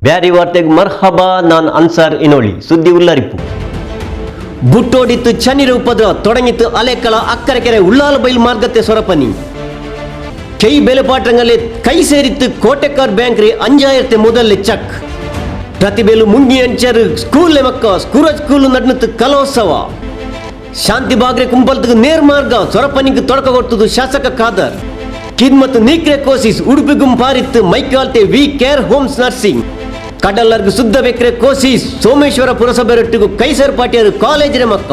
ಬ್ಯಾರಿ ವಾರ್ತೆಗೆ ಮರ್ಹಬಾ, ನಾನು ಅನ್ಸಾರ್ ಇನೋಳಿ. ಸುದ್ದಿ ಉಲ್ಲರಿಪು. ಬುಟ್ಟೋಡಿತ್ತು ಚನಿರ ಉಪದ್ರ ತೊಡಗಿತ್ತು ಅಲೆಕಳ ಅಕ್ಕರೆಕೆರೆ ಉಳ್ಳಾಲ ಬೈಲ್ ಮಾರ್ಗತ್ತೆ ಸೊರಪನಿ ಕೈ ಬೆಲೆಪಾಟ್ರಂಗಲ್ಲಿ ಕೈ ಸೇರಿತ್ತು ಕೋಟೆಕಾರ್ ಬ್ಯಾಂಕ್ ರೀ 5000 முதல்ல ಚೆಕ್ ಪ್ರತಿಬೇಲು ಮುಂಗಿ ಅಂಚರು ಸ್ಕೂಲ್ ಮಕ್ಕ ಸ್ಕೂಲ್ ನಡ್ನತ್ತು ಕಲೋತ್ಸವ ಶಾಂತಿ ಬಾಗ್ರೆ ಕುಂಪಲ್ತಕ್ಕೆ ನೇರ್ ಮಾರ್ಗ ಸೊರಪನಿಗೆ ತೊಡಕ ಕೊಟ್ಟದು ಶಾಸಕ ಖಾದರ್ ಕಿದ್ಮತ್ ನೀಕ್ರೆ ಕೋಸಿಸ್ ಉಡುಪಿ ಗುಂಪಾರಿತ್ತು ಮೈಕಾಲ್ತೆ ವಿ ಕೇರ್ ಹೋಮ್ಸ್ ನರ್ಸಿಂಗ್ ಕಡಲರ್ಗು ಸುದ್ದ ಬೆಕ್ರೆ ಕೋಸಿಸ್ ಸೋಮೇಶ್ವರ ಪುರಸಭೆರೊಟ್ಟಿಗೂ ಕೈಸರ್ ಪಾಟಿಯರು ಕಾಲೇಜಿನ ಮಕ್ಕ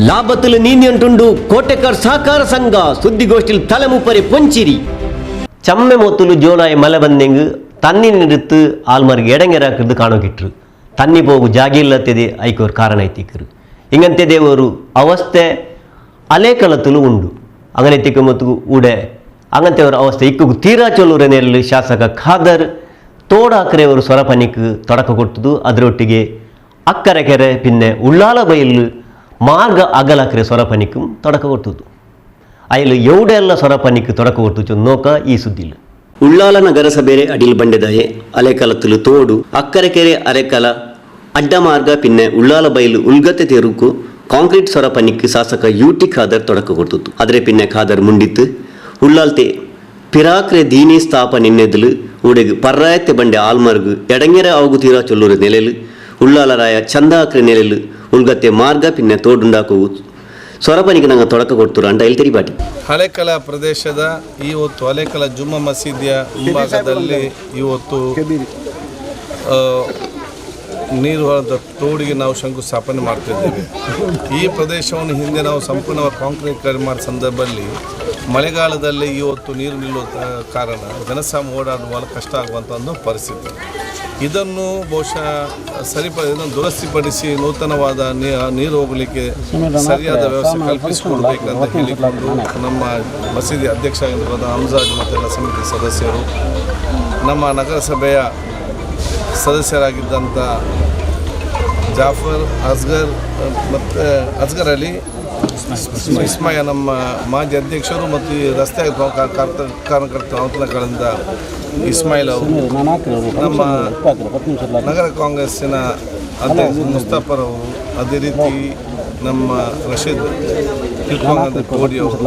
ಲಾಭತ್ತಲು ನೀನಿಯಂಟುಂಡು ಕೋಟೆಕಾರ್ ಸಹಕಾರ ಸಂಘ ಸುದ್ದಿಗೋಷ್ಠಿಲ್ ತಲೆಮುಪ್ಪರೆ ಪೊಂಚಿರಿ ಚಮ್ಮೆ ಮೊತ್ತಲು ಜೋಲಾಯ ಮಲೆ ಬಂದೆಂಗು ತನ್ನಿ ನಿರುತ್ತು ಆಲ್ಮರ್ಗೆ ಎಡಂಗೆರಾಕಿದ್ದು ಕಾಣೋಕಿಟ್ರು ತನ್ನಿ ಹೋಗು ಜಾಗಿ ಇಲ್ಲತ್ತದೆ ಐಕೋರ್ ಕಾರಣ ಐತಿಕರು ಹಿಂಗಂತೆ ದೇವರು ಅವಸ್ಥೆ ಅಲೆಕಲತ್ತಲು ಉಂಡು ಅಂಗನೈತಿಕ ಮತ್ತು ಉಡೆ ಅಂಗಂತೆಯವರ ಅವಸ್ಥೆ ಇಕ್ಕೂ ತೀರಾ ಚೊಲ್ಲೂರನೆಯಲ್ಲಿ ಶಾಸಕ ಖಾದರ್ ತೋಡಾಕರೆಯವರು ಸೊರಪನಿಕ್ ತೊಡಕ ಕೊಟ್ಟದು ಅದರೊಟ್ಟಿಗೆ ಅಕ್ಕರೆಕೆರೆ ಪಿನ್ನೆ ಉಳ್ಳಾಲ ಬೈಲು ಮಾರ್ಗ ಅಗಲಕರೆ ಸೊರಪನಿಕ್ ತೊಡಕ ಕೊಟ್ಟದು ಅಯ್ಲು ಎವಡೆಲ್ಲ ಸೊರಪನಿಕ್ ತೊಡಕ ಕೊಟ್ಟು ನೋಕ ಈ ಸುದ್ದಿಲ್ಲ ಉಳ್ಳಾಲ ನಗರಸಭೆ ಅಡಿಲ್ ಬಂಡೆದಾಯೆ ಅಲೆಕಲತ್ತಲು ತೋಡು ಅಕ್ಕರೆಕೆರೆ ಅರೆಕಲ ಅಡ್ಡ ಮಾರ್ಗ ಪಿನ್ನೆ ಉಳ್ಳಾಲ ಬೈಲು ಉಲ್ಗತೆ ತೆರುಕು ಕಾಂಕ್ರೀಟ್ ಸೊರಪನಿಕ್ ಶಾಸಕ ಯುಟಿ ಖಾದರ್ ತೊಡಕ ಕೊಡ್ತು ಅದ್ರೆ ಪಿನ್ನೆ ಖಾದರ್ ಮುಂಡಿತ್ತು ಉಳ್ಳಾಲ್ತೆ ಪಿರಾಕ್ರೆ ದೀನಿ ಸ್ಥಾಪನೆನ್ನೆದಲು ಉಡೆಗು ಪರ್ರಾಯತ್ತೆ ಬಂಡೆ ಆಲ್ಮರ್ಗು ಎಡಂಗೆರೆ ಅವಗು ತೀರಾ ಚೊಲ್ಲೂರು ನೆಲೆಲು ಉಳ್ಳಾಲರಾಯ ಚಂದಾಕ್ರೆ ನೆಲೆಲು ಉಲ್ಗತ್ತೆ ಮಾರ್ಗ ಪಿನ್ನೆ ತೋಡುಂಡಾಕು ಸೊರಪನಿಗೆ ನಂಗೆ ತೊಡಕ ಕೊಡ್ತರು ಅಂಟ ಇಲ್ಲಿ ತಿರಿಪಾಟಿ ಹಳೆಕಲ ಪ್ರದೇಶದ ಇವತ್ತು ಹಳೆಕಲ ಜುಮ್ಮಾ ಮಸೀದಿಯ ಮುಂಭಾಗದಲ್ಲಿ ಇವತ್ತು ನೀರು ಹೊರದ ತೋಡಿಗೆ ನಾವು ಶಂಕುಸ್ಥಾಪನೆ ಮಾಡ್ತಿದ್ದೇವೆ. ಈ ಪ್ರದೇಶವನ್ನು ಹಿಂದೆ ನಾವು ಸಂಪೂರ್ಣವಾಗಿ ಕಾಂಕ್ರೀಟ್ ಮಾಡೋ ಸಂದರ್ಭದಲ್ಲಿ ಮಳೆಗಾಲದಲ್ಲಿ ಇವತ್ತು ನೀರು ನಿಲ್ಲುವ ಕಾರಣ ಜನಸಾಮಾನ್ಯ ಓಡಾಡುವ ಕಷ್ಟ ಆಗುವಂಥ ಒಂದು ಪರಿಸ್ಥಿತಿ. ಇದನ್ನು ಬಹುಶಃ ಇದನ್ನು ದುರಸ್ತಿಪಡಿಸಿ ನೂತನವಾದ ನೀರು ಹೋಗಲಿಕ್ಕೆ ಸರಿಯಾದ ವ್ಯವಸ್ಥೆ ಕಲ್ಪಿಸಿಕೊಡಬೇಕಂತ ಹೇಳಿಕೊಂಡು ನಮ್ಮ ಮಸೀದಿ ಅಧ್ಯಕ್ಷ ಆಗಿರುವಂಥ ಹಮ್ಜಾಜ್ ಮತ್ತೆಲ್ಲ ಸಮಿತಿ ಸದಸ್ಯರು, ನಮ್ಮ ನಗರಸಭೆಯ ಸದಸ್ಯರಾಗಿದ್ದಂಥ ಜಾಫರ್ ಅಸ್ಗರ್ ಮತ್ತು ಅಸ್ಗರ್ ಅಲಿ ಇಸ್ಮಾಯ, ನಮ್ಮ ಮಾಜಿ ಅಧ್ಯಕ್ಷರು ಮತ್ತು ಈ ರಸ್ತೆ ಕಾರಣಕರ್ತ ನೌತನಗಳಿಂದ ಇಸ್ಮಾಯಿಲ್ ಅವರು, ನಮ್ಮ ನಗರ ಕಾಂಗ್ರೆಸ್ಸಿನ ಅಧ್ಯಕ್ಷ ಮುಸ್ತಫರ್ ಅವರು, ಅದೇ ರೀತಿ ನಮ್ಮ ರಶೀದ್ ಕೋಡಿ ಅವರು,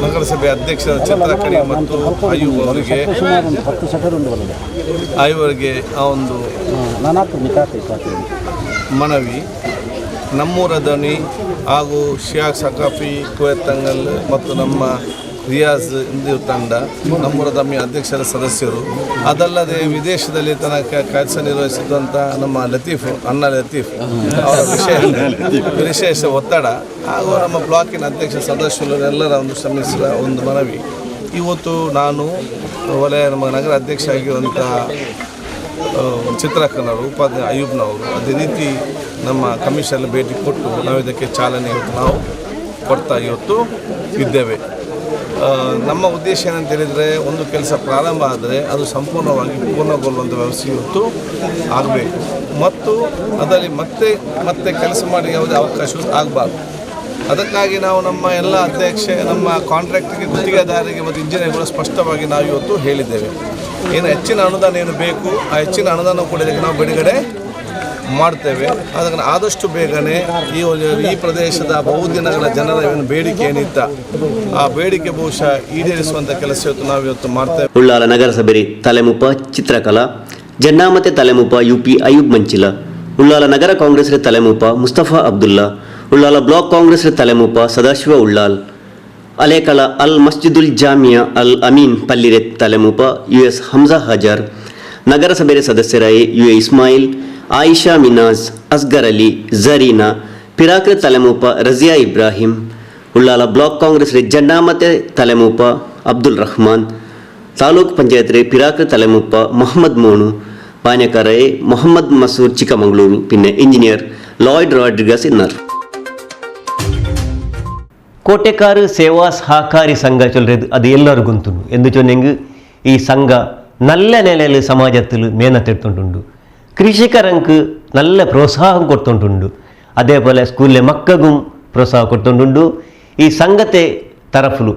ನಗರಸಭೆ ಅಧ್ಯಕ್ಷರ ಚಿತ್ರಕಣಿ ಮತ್ತು ಐವರಿಗೆ ಆ ಒಂದು ಮನವಿ. ನಮ್ಮೂರ ಧ್ವನಿ ಹಾಗೂ ಶಿಯಾಕ್ ಸಕಾಫಿ ಕೋಯತ್ತಂಗಲ್ ಮತ್ತು ನಮ್ಮ ರಿಯಾಜ್ ಇಂದಿವ್ ತಂಡ ನಮ್ಮೂರ ಧಮ್ಮಿ ಅಧ್ಯಕ್ಷರ ಸದಸ್ಯರು, ಅದಲ್ಲದೆ ವಿದೇಶದಲ್ಲಿ ತನಕ ಕೆಲಸ ನಿರ್ವಹಿಸಿದಂಥ ನಮ್ಮ ಲತೀಫ್ ಅಣ್ಣ ಲತೀಫ್ ಅವರ ವಿಶೇಷ ಒತ್ತಡ ಹಾಗೂ ನಮ್ಮ ಬ್ಲಾಕಿನ ಅಧ್ಯಕ್ಷ ಸದಸ್ಯರು ಎಲ್ಲರ ಒಂದು ಶ್ರಮಿಸಿದ ಒಂದು ಮನವಿ. ಇವತ್ತು ನಾನು ವಲಯ ನಮ್ಮ ನಗರ ಅಧ್ಯಕ್ಷ ಆಗಿರುವಂಥ ಚಿತ್ರಕನವರು, ಉಪಾಧ್ಯಾಯ ಅಯ್ಯೂಬ್ನವರು, ಅದೇ ರೀತಿ ನಮ್ಮ ಕಮಿಷನಲ್ಲಿ ಭೇಟಿ ಕೊಟ್ಟು ನಾವು ಇದಕ್ಕೆ ಚಾಲನೆ ಇವತ್ತು ನಾವು ಕೊಡ್ತಾ ಇವತ್ತು ಇದ್ದೇವೆ. ನಮ್ಮ ಉದ್ದೇಶ ಏನಂತ ಹೇಳಿದರೆ, ಒಂದು ಕೆಲಸ ಪ್ರಾರಂಭ ಆದರೆ ಅದು ಸಂಪೂರ್ಣವಾಗಿ ಪೂರ್ಣಗೊಳ್ಳುವಂಥ ವ್ಯವಸ್ಥೆ ಇವತ್ತು ಆಗಬೇಕು ಮತ್ತು ಅದರಲ್ಲಿ ಮತ್ತೆ ಕೆಲಸ ಮಾಡಿ ಯಾವುದೇ ಅವಕಾಶ ಆಗಬಾರ್ದು. ಅದಕ್ಕಾಗಿ ನಾವು ನಮ್ಮ ಎಲ್ಲ ನಮ್ಮ ಕಾಂಟ್ರಾಕ್ಟ್ಗೆ, ಗುತ್ತಿಗೆದಾರರಿಗೆ ಮತ್ತು ಇಂಜಿನಿಯರ್ಗಳು ಸ್ಪಷ್ಟವಾಗಿ ನಾವು ಇವತ್ತು ಹೇಳಿದ್ದೇವೆ. ಏನು ಹೆಚ್ಚಿನ ಅನುದಾನ ಏನು ಬೇಕು ಆ ಹೆಚ್ಚಿನ ಅನುದಾನ ಕೂಡ ಇದಕ್ಕೆ ನಾವು ಬಿಡುಗಡೆ ಮಾಡ್ತೇವೆ. ಅದನ್ನು ಆದಷ್ಟು ಬೇಗನೆ ಈ ಪ್ರದೇಶದ ಬಹುದಿನಗಳ ಜನರ ಏನು ಬೇಡಿಕೆ ಏನಿತ್ತ ಆ ಬೇಡಿಕೆ ಬಹುಶಃ ಈಡೇರಿಸುವಂಥ ಕೆಲಸ ನಾವು ಇವತ್ತು ಮಾಡ್ತೇವೆ. ಉಳ್ಳಾಲ ನಗರಸಭೆ ತಲೆಮುಪ ಚಿತ್ರಕಲಾ ಜನ್ನಾಮತೆ ತಲೆಮುಪ ಯುಪಿ ಅಯ್ಯೂಬ್ ಮಂಚಿಲ, ಉಳ್ಳಾಲ ನಗರ ಕಾಂಗ್ರೆಸ್ ತಲೆಮುಪ ಮುಸ್ತಫಾ ಅಬ್ದುಲ್ಲಾ, ಉಳ್ಳಾಲ ಬ್ಲಾಕ್ ಕಾಂಗ್ರೆಸ್ ತಲೆಮುಪ ಸದಾಶಿವ ಉಳ್ಳಾಲ್, ಅಲೇಕಳ ಅಲ್ ಮಸ್ಜಿದುಲ್ ಜಾಮಿಯಾ ಅಲ್ ಅಮೀನ್ ಪಲ್ಲಿರೆ ತಲೆಮುಪ US ಹಮ್ಜಾ ಹಜಾರ್, ನಗರಸಭೆ ಸದಸ್ಯರಾಯ UA ಇಸ್ಮಾಯಿಲ್, ಆಯಿಷಾ ಮಿನಾಜ್, ಅಸ್ಗರ್ ಅಲಿ, ಝರೀನಾ, ಪಿರಾಕ್ರೆ ತಲೆಮುಪ ರಜಿಯಾ ಇಬ್ರಾಹಿಂ, ಉಳ್ಳಾಲ ಬ್ಲಾಕ್ ಕಾಂಗ್ರೆಸ್ ಜನ್ನಾಮತೆ ತಲೆಮುಪ ಅಬ್ದುಲ್ ರಹಮಾನ್, ತಾಲೂಕು ಪಂಚಾಯತ್ ಪಿರಾಕ್ರೆ ತಲೆಮುಪ ಮೊಹಮ್ಮದ್ ಮೋನು, ಪಾನ್ಯಕರೇ ಮೊಹಮ್ಮದ್ ಮಸೂರ್ ಚಿಕ್ಕಮಗಳೂರು, ಪಿನ್ನೆ ಇಂಜಿನಿಯರ್ ಲಾಯ್ಡ್ ರಾಡ್ರಿಗಸ್ ಇನ್ನರ್. ಕೋಟೆಕಾರ್ ಸೇವಾ ಸಹಕಾರಿ ಸಂಘ ಚೊಲ್ಲದು ಅದು ಎಲ್ಲರೂ ಗುಂತುಂಡು ಎಂದು ಚೊನ್ನೆಂಗು ಈ ಸಂಘ நல்ல நிலையில் சமாஜத்தில் மேனத்தெடுத்துண்டு கೃಷಿಕರಂಕು நல்ல ಪ್ರೋತ್ಸಾಹ ಕೊಡ್ತುಂಟುಂಡು. ಅದೇ ಪೋಲೆ ಸ್ಕೂಲ್ಲೆ ಮಕ್ಕಗೂ ಪ್ರೋತ್ಸಾಹ ಕೊಡ್ತುಂಟುಂಡು. ಈ ಸಂಘತೆ ತರಫುಲು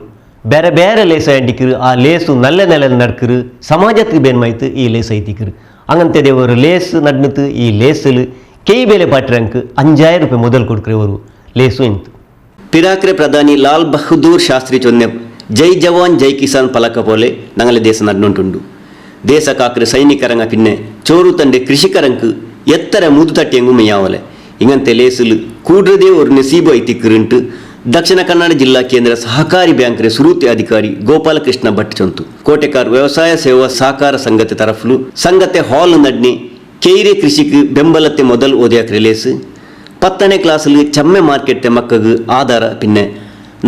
ಬೇರೆ ಬೇರೆ ಲೇಸ ಅಂಡಿಕ್ಕಿರು ಆ ಲೇಸು ನೆಲೆ ನಡ್ಕಿರು ಸಮಾಜಕ್ಕೆ ಬೇನ್ಮಾಯ್ತು ಈ ಲೇಸ್ ಐತಿಕ್ಕಿರು ಹಂಗಂತದೆ ஒரு ಲೇಸ್ ನಡ್ಮಿತ್ತು ಈ ಲೇಸಲು ಕೈ ಬೇಲೆ ಪಾಟ್ರಂಕ್ 5000 ರೂಪಾಯಿ ಮೊದಲು ಕೊಡ್ಕ್ರೆ ಅವರು ಲೇಸು ಇಂತು ಪಿರಾಕ್ರೆ ಪ್ರಧಾನಿ ಲಾಲ್ ಬಹದ್ದೂರ್ ಶಾಸ್ತ್ರಿ ಚೊನ್ನೆ ಜೈ ಜವಾನ್ ಜೈ ಕಿಸಾನ್ ಪಲಕ ಪೋಲೆ ನಂಗಲ ದೇಶ ನಡ್ನುಂಟುಂಡು ದೇಶ ಕಾಕ್ರೆ ಸೈನಿಕರಂಗ ಪಿನ್ನೆ ಚೋರು ತಂಡೆ ಕೃಷಿಕರಂಕ್ ಎತ್ತರ ಮುದು ತಟ್ಟಿಯಂಗು ಮೇಯಾವಲೆ ಇಂಗಂತೆ ಲೇಸಲು ಕೂಡ್ರದೇ ஒரு ನಸೀಬು ಐತಿಕ್ಕಿರುಂಟು ದಕ್ಷಿಣ ಕನ್ನಡ ಜಿಲ್ಲಾ ಕೇಂದ್ರ ಸಹಕಾರಿ ಬ್ಯಾಂಕ್ರೆ ಸುರೂತಿ ಅಧಿಕಾರಿ ಗೋಪಾಲಕೃಷ್ಣ ಭಟ್ ಚೊಂತು ಕೋಟೆಕಾರ್ ವ್ಯವಸಾಯ ಸೇವಾ ಸಹಕಾರ ಸಂಘತೆ ತರಫ್ಲು ಸಂಘತೆ ಹಾಲ್ ನಡ್ನಿ ಕೇರೆ ಕೃಷಿಗೆ ಬೆಂಬಲತೆ ಮೊದಲು ಓದಿಯಾಕ್ರೆ ಲೇಸು 10ನೇ ಕ್ಲಾಸಲ್ಲಿ ಚಮ್ಮೆ ಮಾರ್ಕೆಟ್ ಮಕ್ಕಗೆ ಆಧಾರ ಪಿನ್ನೆ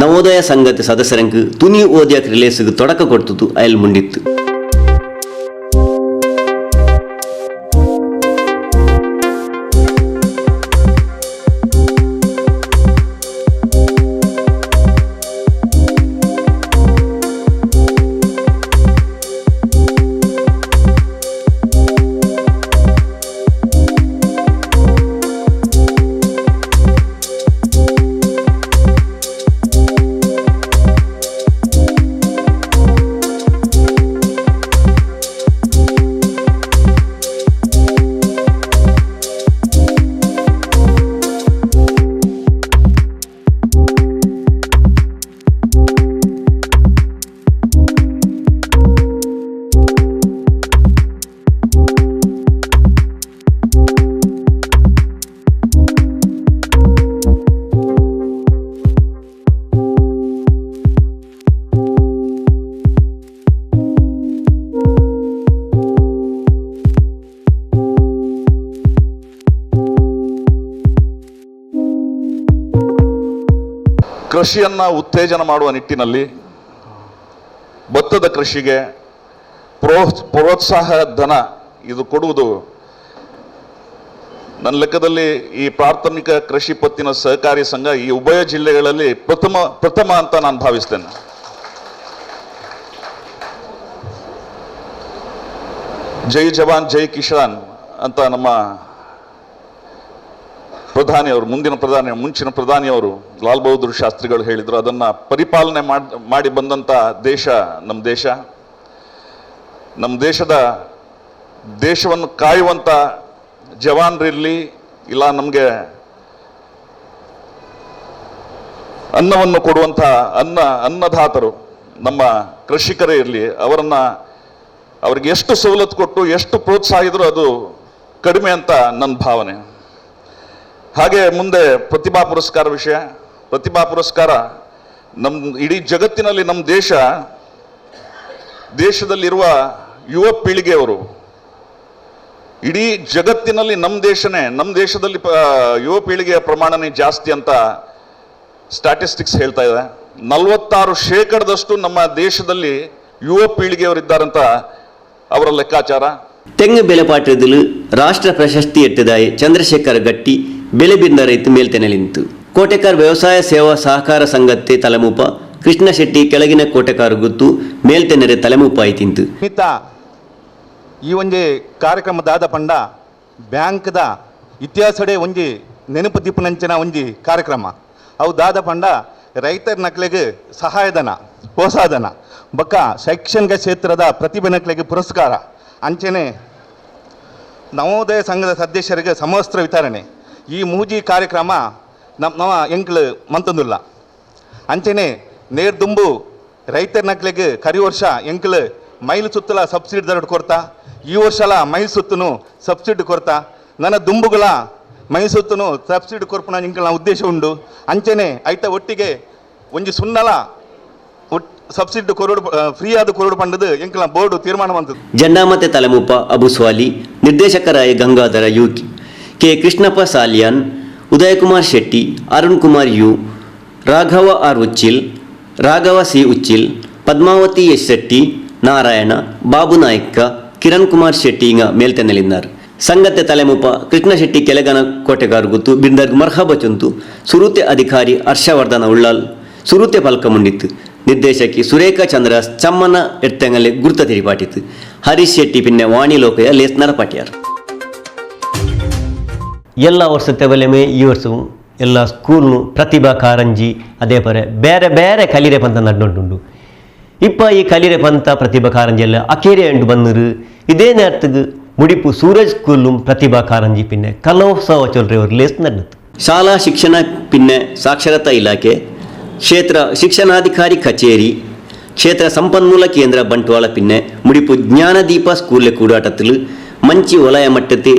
ನವೋದಯ ಸಂಘತೆ ಸದಸ್ಯರಂಗೆ ತುನಿ ಓದಿಯಾಕ್ರೆ ಲೇಸಿಗೆ ತೊಡಕ ಕೊಡ್ತುದು ಅಯಲ್ ಮುಂಡಿತ್ತು ಕೃಷಿಯನ್ನು ಉತ್ತೇಜನ ಮಾಡುವ ನಿಟ್ಟಿನಲ್ಲಿ ಭತ್ತದ ಕೃಷಿಗೆ ಪ್ರೋತ್ಸಾಹ ಧನ ಇದು ಕೊಡುವುದು ನನ್ನ ಲೆಕ್ಕದಲ್ಲಿ ಈ ಪ್ರಾಥಮಿಕ ಕೃಷಿ ಪತ್ತಿನ ಸಹಕಾರಿ ಸಂಘ ಈ ಉಭಯ ಜಿಲ್ಲೆಗಳಲ್ಲಿ ಪ್ರಥಮ ಅಂತ ನಾನು ಭಾವಿಸ್ತೇನೆ. ಜೈ ಜವಾನ್ ಜೈ ಕಿಸಾನ್ ಅಂತ ನಮ್ಮ ಪ್ರಧಾನಿಯವರು ಮುಂಚಿನ ಪ್ರಧಾನಿಯವರು ಲಾಲ್ ಬಹದ್ದೂರ್ ಶಾಸ್ತ್ರಿಗಳು ಹೇಳಿದರು. ಅದನ್ನು ಪರಿಪಾಲನೆ ಮಾಡಿ ಬಂದಂಥ ದೇಶ ನಮ್ಮ ದೇಶ. ನಮ್ಮ ದೇಶವನ್ನು ಕಾಯುವಂಥ ಜವಾನರಿರಲಿ ಇಲ್ಲ ನಮಗೆ ಅನ್ನವನ್ನು ಕೊಡುವಂಥ ಅನ್ನದಾತರು ನಮ್ಮ ಕೃಷಿಕರೇ ಇರಲಿ, ಅವ್ರಿಗೆ ಎಷ್ಟು ಸವಲತ್ತು ಕೊಟ್ಟು ಎಷ್ಟು ಪ್ರೋತ್ಸಾಹಿದ್ರು ಅದು ಕಡಿಮೆ ಅಂತ ನನ್ನ ಭಾವನೆ. ಹಾಗೆ ಮುಂದೆ ಪ್ರತಿಭಾ ಪುರಸ್ಕಾರ ವಿಷಯ. ಪ್ರತಿಭಾ ಪುರಸ್ಕಾರ ನಮ್ಮ ಇಡೀ ಜಗತ್ತಿನಲ್ಲಿ ನಮ್ಮ ದೇಶದಲ್ಲಿರುವ ಯುವ ಪೀಳಿಗೆಯವರು ಇಡೀ ಜಗತ್ತಿನಲ್ಲಿ ನಮ್ಮ ದೇಶದಲ್ಲಿ ಯುವ ಪೀಳಿಗೆಯ ಪ್ರಮಾಣನೇ ಜಾಸ್ತಿ ಅಂತ ಸ್ಟ್ಯಾಟಿಸ್ಟಿಕ್ಸ್ ಹೇಳ್ತಾ ಇದೆ. 46% ನಮ್ಮ ದೇಶದಲ್ಲಿ ಯುವ ಪೀಳಿಗೆಯವರಿದ್ದಾರಂತ ಅವರ ಲೆಕ್ಕಾಚಾರ. ತೆಂಗು ಬೆಲೆಪಾಟ್ರದಲು ರಾಷ್ಟ್ರ ಪ್ರಶಸ್ತಿ ಎಟ್ಟದಾಯಿ ಚಂದ್ರಶೇಖರ ಗಟ್ಟಿ ಬೆಲೆ ಬಿಂದ ರೈತ ಮೇಲ್ತೆನೆಲಿಂತು. ಕೋಟೆಕಾರ್ ವ್ಯವಸಾಯ ಸೇವಾ ಸಹಕಾರ ಸಂಘತೆ ತಲೆಮೂಪ ಕೃಷ್ಣ ಶೆಟ್ಟಿ ಕೆಳಗಿನ ಕೋಟೆಕಾರ್ ಗುತ್ತು ಮೇಲ್ತೆನೆರೆ ತಲೆಮೂಪ ಆಯ್ತಿಂತು. ಈ ಒಂಜಿ ಕಾರ್ಯಕ್ರಮದಾದ ಪಂಡ ಬ್ಯಾಂಕ್ದ ಇತಿಹಾಸಡೆ ಒಂಜಿ ನೆನಪು ದೀಪನಂಚಿನ ಒಂಜಿ ಕಾರ್ಯಕ್ರಮ ಅವು ದಾದ ಪಂಡ ರೈತರ ನಕ್ಲೆಗೆ ಸಹಾಯಧನ ಪ್ರೋತ್ಸಾಹಧನ ಬೊಕ್ಕ ಶೈಕ್ಷಣಿಕ ಕ್ಷೇತ್ರದ ಪ್ರತಿಭೆ ನಕ್ಲೆಗೆ ಪುರಸ್ಕಾರ ಅಂಚೆನೆ ನವೋದಯ ಸಂಘದ ಸದಸ್ಯರಿಗೆ ಸಮವಸ್ತ್ರ ವಿತರಣೆ ಈ ಮೂಜಿ ಕಾರ್ಯಕ್ರಮ ನಮ್ಮ ಎಂಕ್ಲು ಮಂತೊಂದುಲ್ಲ. ಅಂಚೆನೆ ನೇರ್ದುಂಬು ರೈತರ ನಕ್ಲೆಗೆ ಕರಿ ವರ್ಷ ಎಂಕ್ಲು ಮೈಲು ಸುತ್ತಲ ಸಬ್ಸಿಡಿ ದರಡು ಕೊಡ್ತಾ ಈ ವರ್ಷಲ ಮೈಲು ಸುತ್ತನು ಸಬ್ಸಿಡಿ ಕೊಡ್ತಾ ನನ್ನ ದುಂಬುಗಳ ಮೈಲು ಸುತ್ತನು ಸಬ್ಸಿಡಿ ಕೊರ್ಪುನ ಇಂಕಲ್ನ ಉದ್ದೇಶ ಉಂಡು. ಅಂಚೆನೆ ಐತ ಒಟ್ಟಿಗೆ ಒಂಜಿ ಸುನ್ನಲ ಸಬ್ಸಿಡಿ ಕೊರೋಡು ಫ್ರೀ ಆದ ಕೊರೋಡು ಪಂಡದು ಎಂಕಲ್ನ ಬೋರ್ಡು ತೀರ್ಮಾನ ಬಂದದ್ದು. ಜಂಡಾಮತೆ ತಲೆಮೂಪ ಅಬು ಸ್ವಾಲಿ, ನಿರ್ದೇಶಕರಾಯ ಗಂಗಾಧರ ಯುಕಿ, K Krishnappa Saliyan, Udayakumar Shetty, Arun Kumar U, Raghava R Uchil, Raghava C Uchil, Padmavati S Shetty, Narayana, Babu Nayak, Kiran Kumar Shetty ಇಂಗ ಮೇಲ್ತೆನೆಲಿದ್ದಾರೆ. ಸಂಘತೆ ತಲೆಮೂಪ ಕೃಷ್ಣ ಶೆಟ್ಟಿ ಕೆಳಗನ ಕೋಟೆಗಾರು ಗುತ್ತು ಬಿಂದರ್ಗ್ ಮರ್ಹಬ ಚೊಂತು ಸುರೂತೆ ಅಧಿಕಾರಿ ಹರ್ಷವರ್ಧನ ಉಳ್ಳಾಲ್ ಸುರೂತೆ ಪಲ್ಕ ಮುಂಡಿತ್ತು. ನಿರ್ದೇಶಕಿ ಸುರೇಖಾ ಚಂದ್ರ ಚಮ್ಮನ ಎಟ್ಟಂಗಲೆ ಗುರ್ತ ತಿರಿಪಾಟಿತ್ತು. ಹರೀಶ್ ಶೆಟ್ಟಿ ಪಿನ್ನೆ ವಾಣಿ ಲೋಕಯ ಲೇಸ್ ನರಪಾಟ್ಯಾರ್. ಎಲ್ಲ ವರ್ಷത്തെ ಬಲೆಮೆ ಈ ವರ್ಷವು ಎಲ್ಲ ಸ್ಕೂಲ್ನು ಪ್ರತಿಭಾ ಕಾರಂಜಿ ಅದೇ ಪರ ಬೇರೆ ಬೇರೆ ಕಲೀರೆ ಪಂತ ನಡ್ನೊಂಡುಂಡು. ಈ ಕಲಿರೆ ಪಂತ ಪ್ರತಿಭಾ ಕಾರಂಜಿಯಲ್ಲ ಅಕೇರೆ ಅಂಡು ಬಂದರು ಇದೇ நேரத்துக்கு ಮುಡಿಪು ಸೂರಜ್ ಸ್ಕೂಲು ಪ್ರತಿಭಾ ಕಾರಂಜಿ ಪಿನ್ನೆ ಕಲೋತ್ಸವ ಚೊಲ್ರೆ ಅವರು ಲೇಸ್ ನಡೆದು ಶಾಲಾ ಶಿಕ್ಷಣ ಪಿನ್ನೆ ಸಾಕ್ಷರತಾ ಇಲಾಖೆ ಕ್ಷೇತ್ರ ಶಿಕ್ಷಣಾಧಿಕಾರಿ ಕಚೇರಿ ಕ್ಷೇತ್ರ ಸಂಪನ್ಮೂಲ ಕೇಂದ್ರ ಬಂಟ್ವಾಳ ಪಿನ್ನೆ ಮುಡಿಪು ಜ್ಞಾನದೀಪ ಸ್ಕೂಲ್ಲೆ ಕೂಡಾಟത്തിൽ ಮಂಚಿ ವಲಯ ಮಟ್ಟത്തെ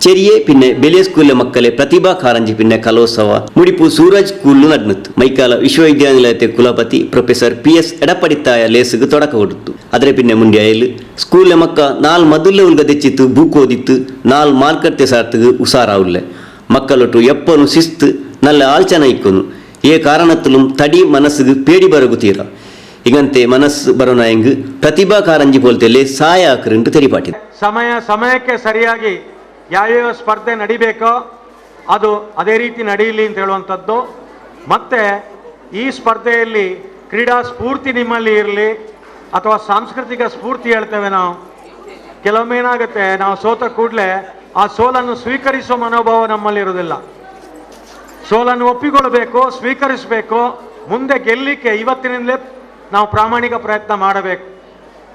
ചെറിയ പിന്നെ വലിയ സ്കൂളിലെ മക്കളെ പ്രതിഭാ കാരഞ്ചി പിന്നെ കലോത്സവ മുടിപ്പു സൂരജ് സ്കൂളിൽ നടന്നിತ್ತು മൈക്കാല വിശ്വവിദ്യാനിലയത്തെ കുലപതി പ്രൊഫസർ PS എടപ്പടിത്തായ ലേസുക്ക് തുടക്കം കൊടുത്തു അതിനെ പിന്നെ മുണ്ടിയായിൽ സ്കൂളിലെ മക്ക 4 മധുല്ല ഉൽഗതിച്ചിത്ത് ബുക്ക് ഓദിത്ത് 4 മാർക്കത്തെ സാർത്തുക്ക് ഉസാറാവില്ല മക്കളൊട്ടു എപ്പോഴും ಶಿಸ್ತು നല്ല ಆಲ್ಚನ ಇಕ್ಕೊನು ಏ ಕಾರಣത്തിലും ತಡಿ ಮನಸ್ಸಿಗೆ ಪೇಡಿ ಬರಗು ತೀರ ಈಗಂತೆ ಮನಸ್ಸು ಬರೋಣ ಹೆಂಗ್ ಪ್ರತಿಭಾ ಕಾರಂಜಿ ಪೋಲ್ತೆಲೆ ಸಹಾಯ ಹಾಕ್ರಂಟು ತೆರಿಪಾಟಿದೆ ಸಮಯಕ್ಕೆ ಸರಿಯಾಗಿ ಯಾವ್ಯಾವ ಸ್ಪರ್ಧೆ ನಡಿಬೇಕೋ ಅದು ಅದೇ ರೀತಿ ನಡೆಯಲಿ ಅಂತ ಹೇಳುವಂಥದ್ದು. ಮತ್ತು ಈ ಸ್ಪರ್ಧೆಯಲ್ಲಿ ಕ್ರೀಡಾ ಸ್ಫೂರ್ತಿ ನಿಮ್ಮಲ್ಲಿ ಇರಲಿ ಅಥವಾ ಸಾಂಸ್ಕೃತಿಕ ಸ್ಫೂರ್ತಿ ಹೇಳ್ತೇವೆ ನಾವು. ಕೆಲವೊಮ್ಮೆ ಏನಾಗುತ್ತೆ, ನಾವು ಸೋತ ಕೂಡಲೇ ಆ ಸೋಲನ್ನು ಸ್ವೀಕರಿಸುವ ಮನೋಭಾವ ನಮ್ಮಲ್ಲಿರೋದಿಲ್ಲ. ಸೋಲನ್ನು ಒಪ್ಪಿಕೊಳ್ಳಬೇಕು, ಸ್ವೀಕರಿಸಬೇಕು, ಮುಂದೆ ಗೆಲ್ಲಲಿಕ್ಕೆ ಇವತ್ತಿನಿಂದಲೇ ನಾವು ಪ್ರಾಮಾಣಿಕ ಪ್ರಯತ್ನ ಮಾಡಬೇಕು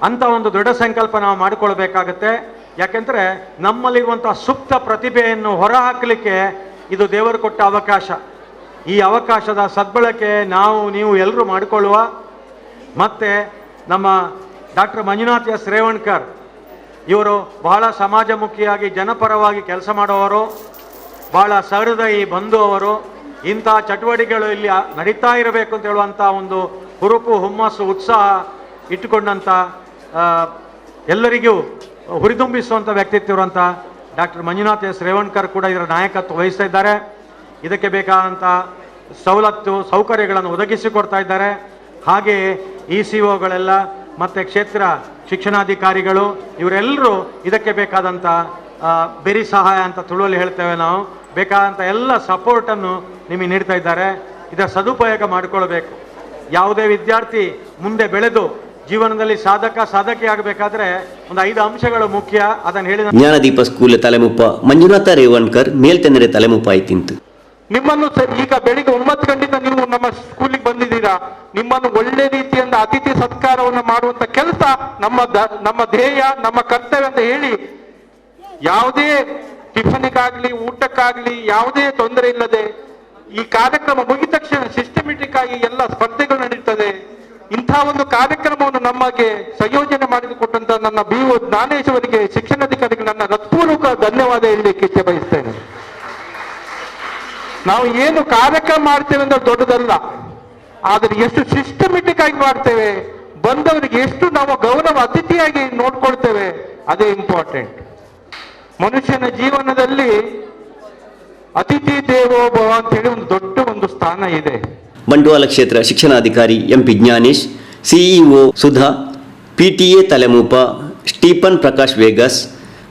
ಅಂತ ಒಂದು ದೃಢ ಸಂಕಲ್ಪ ನಾವು ಮಾಡಿಕೊಳ್ಬೇಕಾಗತ್ತೆ. ಯಾಕೆಂದರೆ ನಮ್ಮಲ್ಲಿರುವಂಥ ಸುಪ್ತ ಪ್ರತಿಭೆಯನ್ನು ಹೊರಹಾಕಲಿಕ್ಕೆ ಇದು ದೇವರು ಕೊಟ್ಟ ಅವಕಾಶ. ಈ ಅವಕಾಶದ ಸದ್ಬಳಕೆ ನೀವು ಎಲ್ಲರೂ ಮಾಡಿಕೊಳ್ಳುವ. ಮತ್ತು ನಮ್ಮ ಡಾಕ್ಟರ್ ಮಂಜುನಾಥ್ ಎಸ್ ರೇವಣ್ಕರ್ ಇವರು ಬಹಳ ಸಮಾಜಮುಖಿಯಾಗಿ ಜನಪರವಾಗಿ ಕೆಲಸ ಮಾಡುವವರು, ಭಾಳ ಸಹೃದಯಿ ಬಂಧು ಅವರು. ಇಂಥ ಚಟುವಟಿಕೆಗಳು ಇಲ್ಲಿ ನಡೀತಾ ಇರಬೇಕು ಅಂತ ಹೇಳುವಂಥ ಒಂದು ಹುರುಪು, ಹುಮ್ಮಸ್ಸು, ಉತ್ಸಾಹ ಇಟ್ಟುಕೊಂಡಂಥ ಎಲ್ಲರಿಗೂ ಹುರಿದುಂಬಿಸುವಂಥ ವ್ಯಕ್ತಿತ್ವ ಇರುವಂಥ ಡಾಕ್ಟರ್ ಮಂಜುನಾಥ್ ಎಸ್ ರೇವಣ್ಕರ್ ಕೂಡ ಇದರ ನಾಯಕತ್ವ ವಹಿಸ್ತಾ ಇದ್ದಾರೆ. ಇದಕ್ಕೆ ಬೇಕಾದಂಥ ಸವಲತ್ತು ಸೌಕರ್ಯಗಳನ್ನು ಒದಗಿಸಿಕೊಡ್ತಾ ಇದ್ದಾರೆ. ಹಾಗೆಯೇ ECOಗಳೆಲ್ಲ ಮತ್ತು ಕ್ಷೇತ್ರ ಶಿಕ್ಷಣಾಧಿಕಾರಿಗಳು ಇವರೆಲ್ಲರೂ ಇದಕ್ಕೆ ಬೇಕಾದಂಥ ಬೆರಿ ಸಹಾಯ ಅಂತ ತುಳುವಲ್ಲಿ ಹೇಳ್ತೇವೆ ನಾವು, ಬೇಕಾದಂಥ ಎಲ್ಲ ಸಪೋರ್ಟನ್ನು ನಿಮಗೆ ನೀಡ್ತಾ ಇದ್ದಾರೆ. ಇದರ ಸದುಪಯೋಗ ಮಾಡಿಕೊಳ್ಬೇಕು. ಯಾವುದೇ ವಿದ್ಯಾರ್ಥಿ ಮುಂದೆ ಬೆಳೆದು ಜೀವನದಲ್ಲಿ ಸಾಧಕಿ ಆಗಬೇಕಾದ್ರೆ ಒಂದು 5 ಅಂಶಗಳು ಮುಖ್ಯ. ಅದನ್ನು ಹೇಳಿದ ಜ್ಞಾನದೀಪ ಸ್ಕೂಲ್ ತಲೆಮುಪ್ಪ ಮಂಜುನಾಥ ರೇವಣ್ಕರ್ ಮೇಲ್ತೆಂದರೆ ತಲೆಮುಪ್ಪ ಆಯ್ತಿಂತು. ನಿಮ್ಮನ್ನು ಈಗ ಬೆಳಿಗ್ಗೆ 9 ಗಂಟೆಯಿಂದ ನೀವು ನಮ್ಮ ಸ್ಕೂಲಿಗೆ ಬಂದಿದ್ದೀರಾ. ನಿಮ್ಮನ್ನು ಒಳ್ಳೆ ರೀತಿಯಿಂದ ಅತಿಥಿ ಸತ್ಕಾರವನ್ನು ಮಾಡುವಂತ ಕೆಲಸ ನಮ್ಮ ಧ್ಯೇಯ, ನಮ್ಮ ಕರ್ತವ್ಯ ಅಂತ ಹೇಳಿ, ಯಾವುದೇ ಟಿಫನ್ಗಾಗ್ಲಿ ಊಟಕ್ಕಾಗ್ಲಿ ಯಾವುದೇ ತೊಂದರೆ ಇಲ್ಲದೆ ಈ ಕಾರ್ಯಕ್ರಮ ಮುಗಿದ ತಕ್ಷಣ ಸಿಸ್ಟಮೆಟಿಕ್ ಆಗಿ ಎಲ್ಲ ಸ್ಪರ್ಧೆಗಳು ನಡೀತದೆ. ಇಂಥ ಒಂದು ಕಾರ್ಯಕ್ರಮವನ್ನು ನಮಗೆ ಸಂಯೋಜನೆ ಮಾಡಿಕೊಟ್ಟಂತ ನನ್ನ BO ಜ್ಞಾನೇಶ್ ಅವರಿಗೆ, ಶಿಕ್ಷಣಾಧಿಕಾರಿಗೆ ನನ್ನ ಹೃತ್ಪೂರ್ವಕ ಧನ್ಯವಾದ ಹೇಳಲಿಕ್ಕೆ ಇಚ್ಛೆ ಬಯಸ್ತೇನೆ. ನಾವು ಏನು ಕಾರ್ಯಕ್ರಮ ಮಾಡ್ತೇವೆ ಅಂದ್ರೆ ದೊಡ್ಡದಲ್ಲ, ಆದ್ರೆ ಎಷ್ಟು ಸಿಸ್ಟಮೆಟಿಕ್ ಆಗಿ ಮಾಡ್ತೇವೆ, ಬಂದವರಿಗೆ ಎಷ್ಟು ನಾವು ಗೌರವ ಅತಿಥಿಯಾಗಿ ನೋಡ್ಕೊಳ್ತೇವೆ, ಅದೇ ಇಂಪಾರ್ಟೆಂಟ್. ಮನುಷ್ಯನ ಜೀವನದಲ್ಲಿ ಅತಿಥಿ ದೇವೋ ಭವ ಅಂತ ಹೇಳಿ ಒಂದು ದೊಡ್ಡ ಒಂದು ಸ್ಥಾನ ಇದೆ. ಬಂಟ್ವಾಳ ಕ್ಷೇತ್ರ ಶಿಕ್ಷಣಾಧಿಕಾರಿ MP Gnanesh, CEO Sudha, PTA ತಲೆಮೂಪ ಸ್ಟೀಫನ್ ಪ್ರಕಾಶ್ ವೇಗಸ್,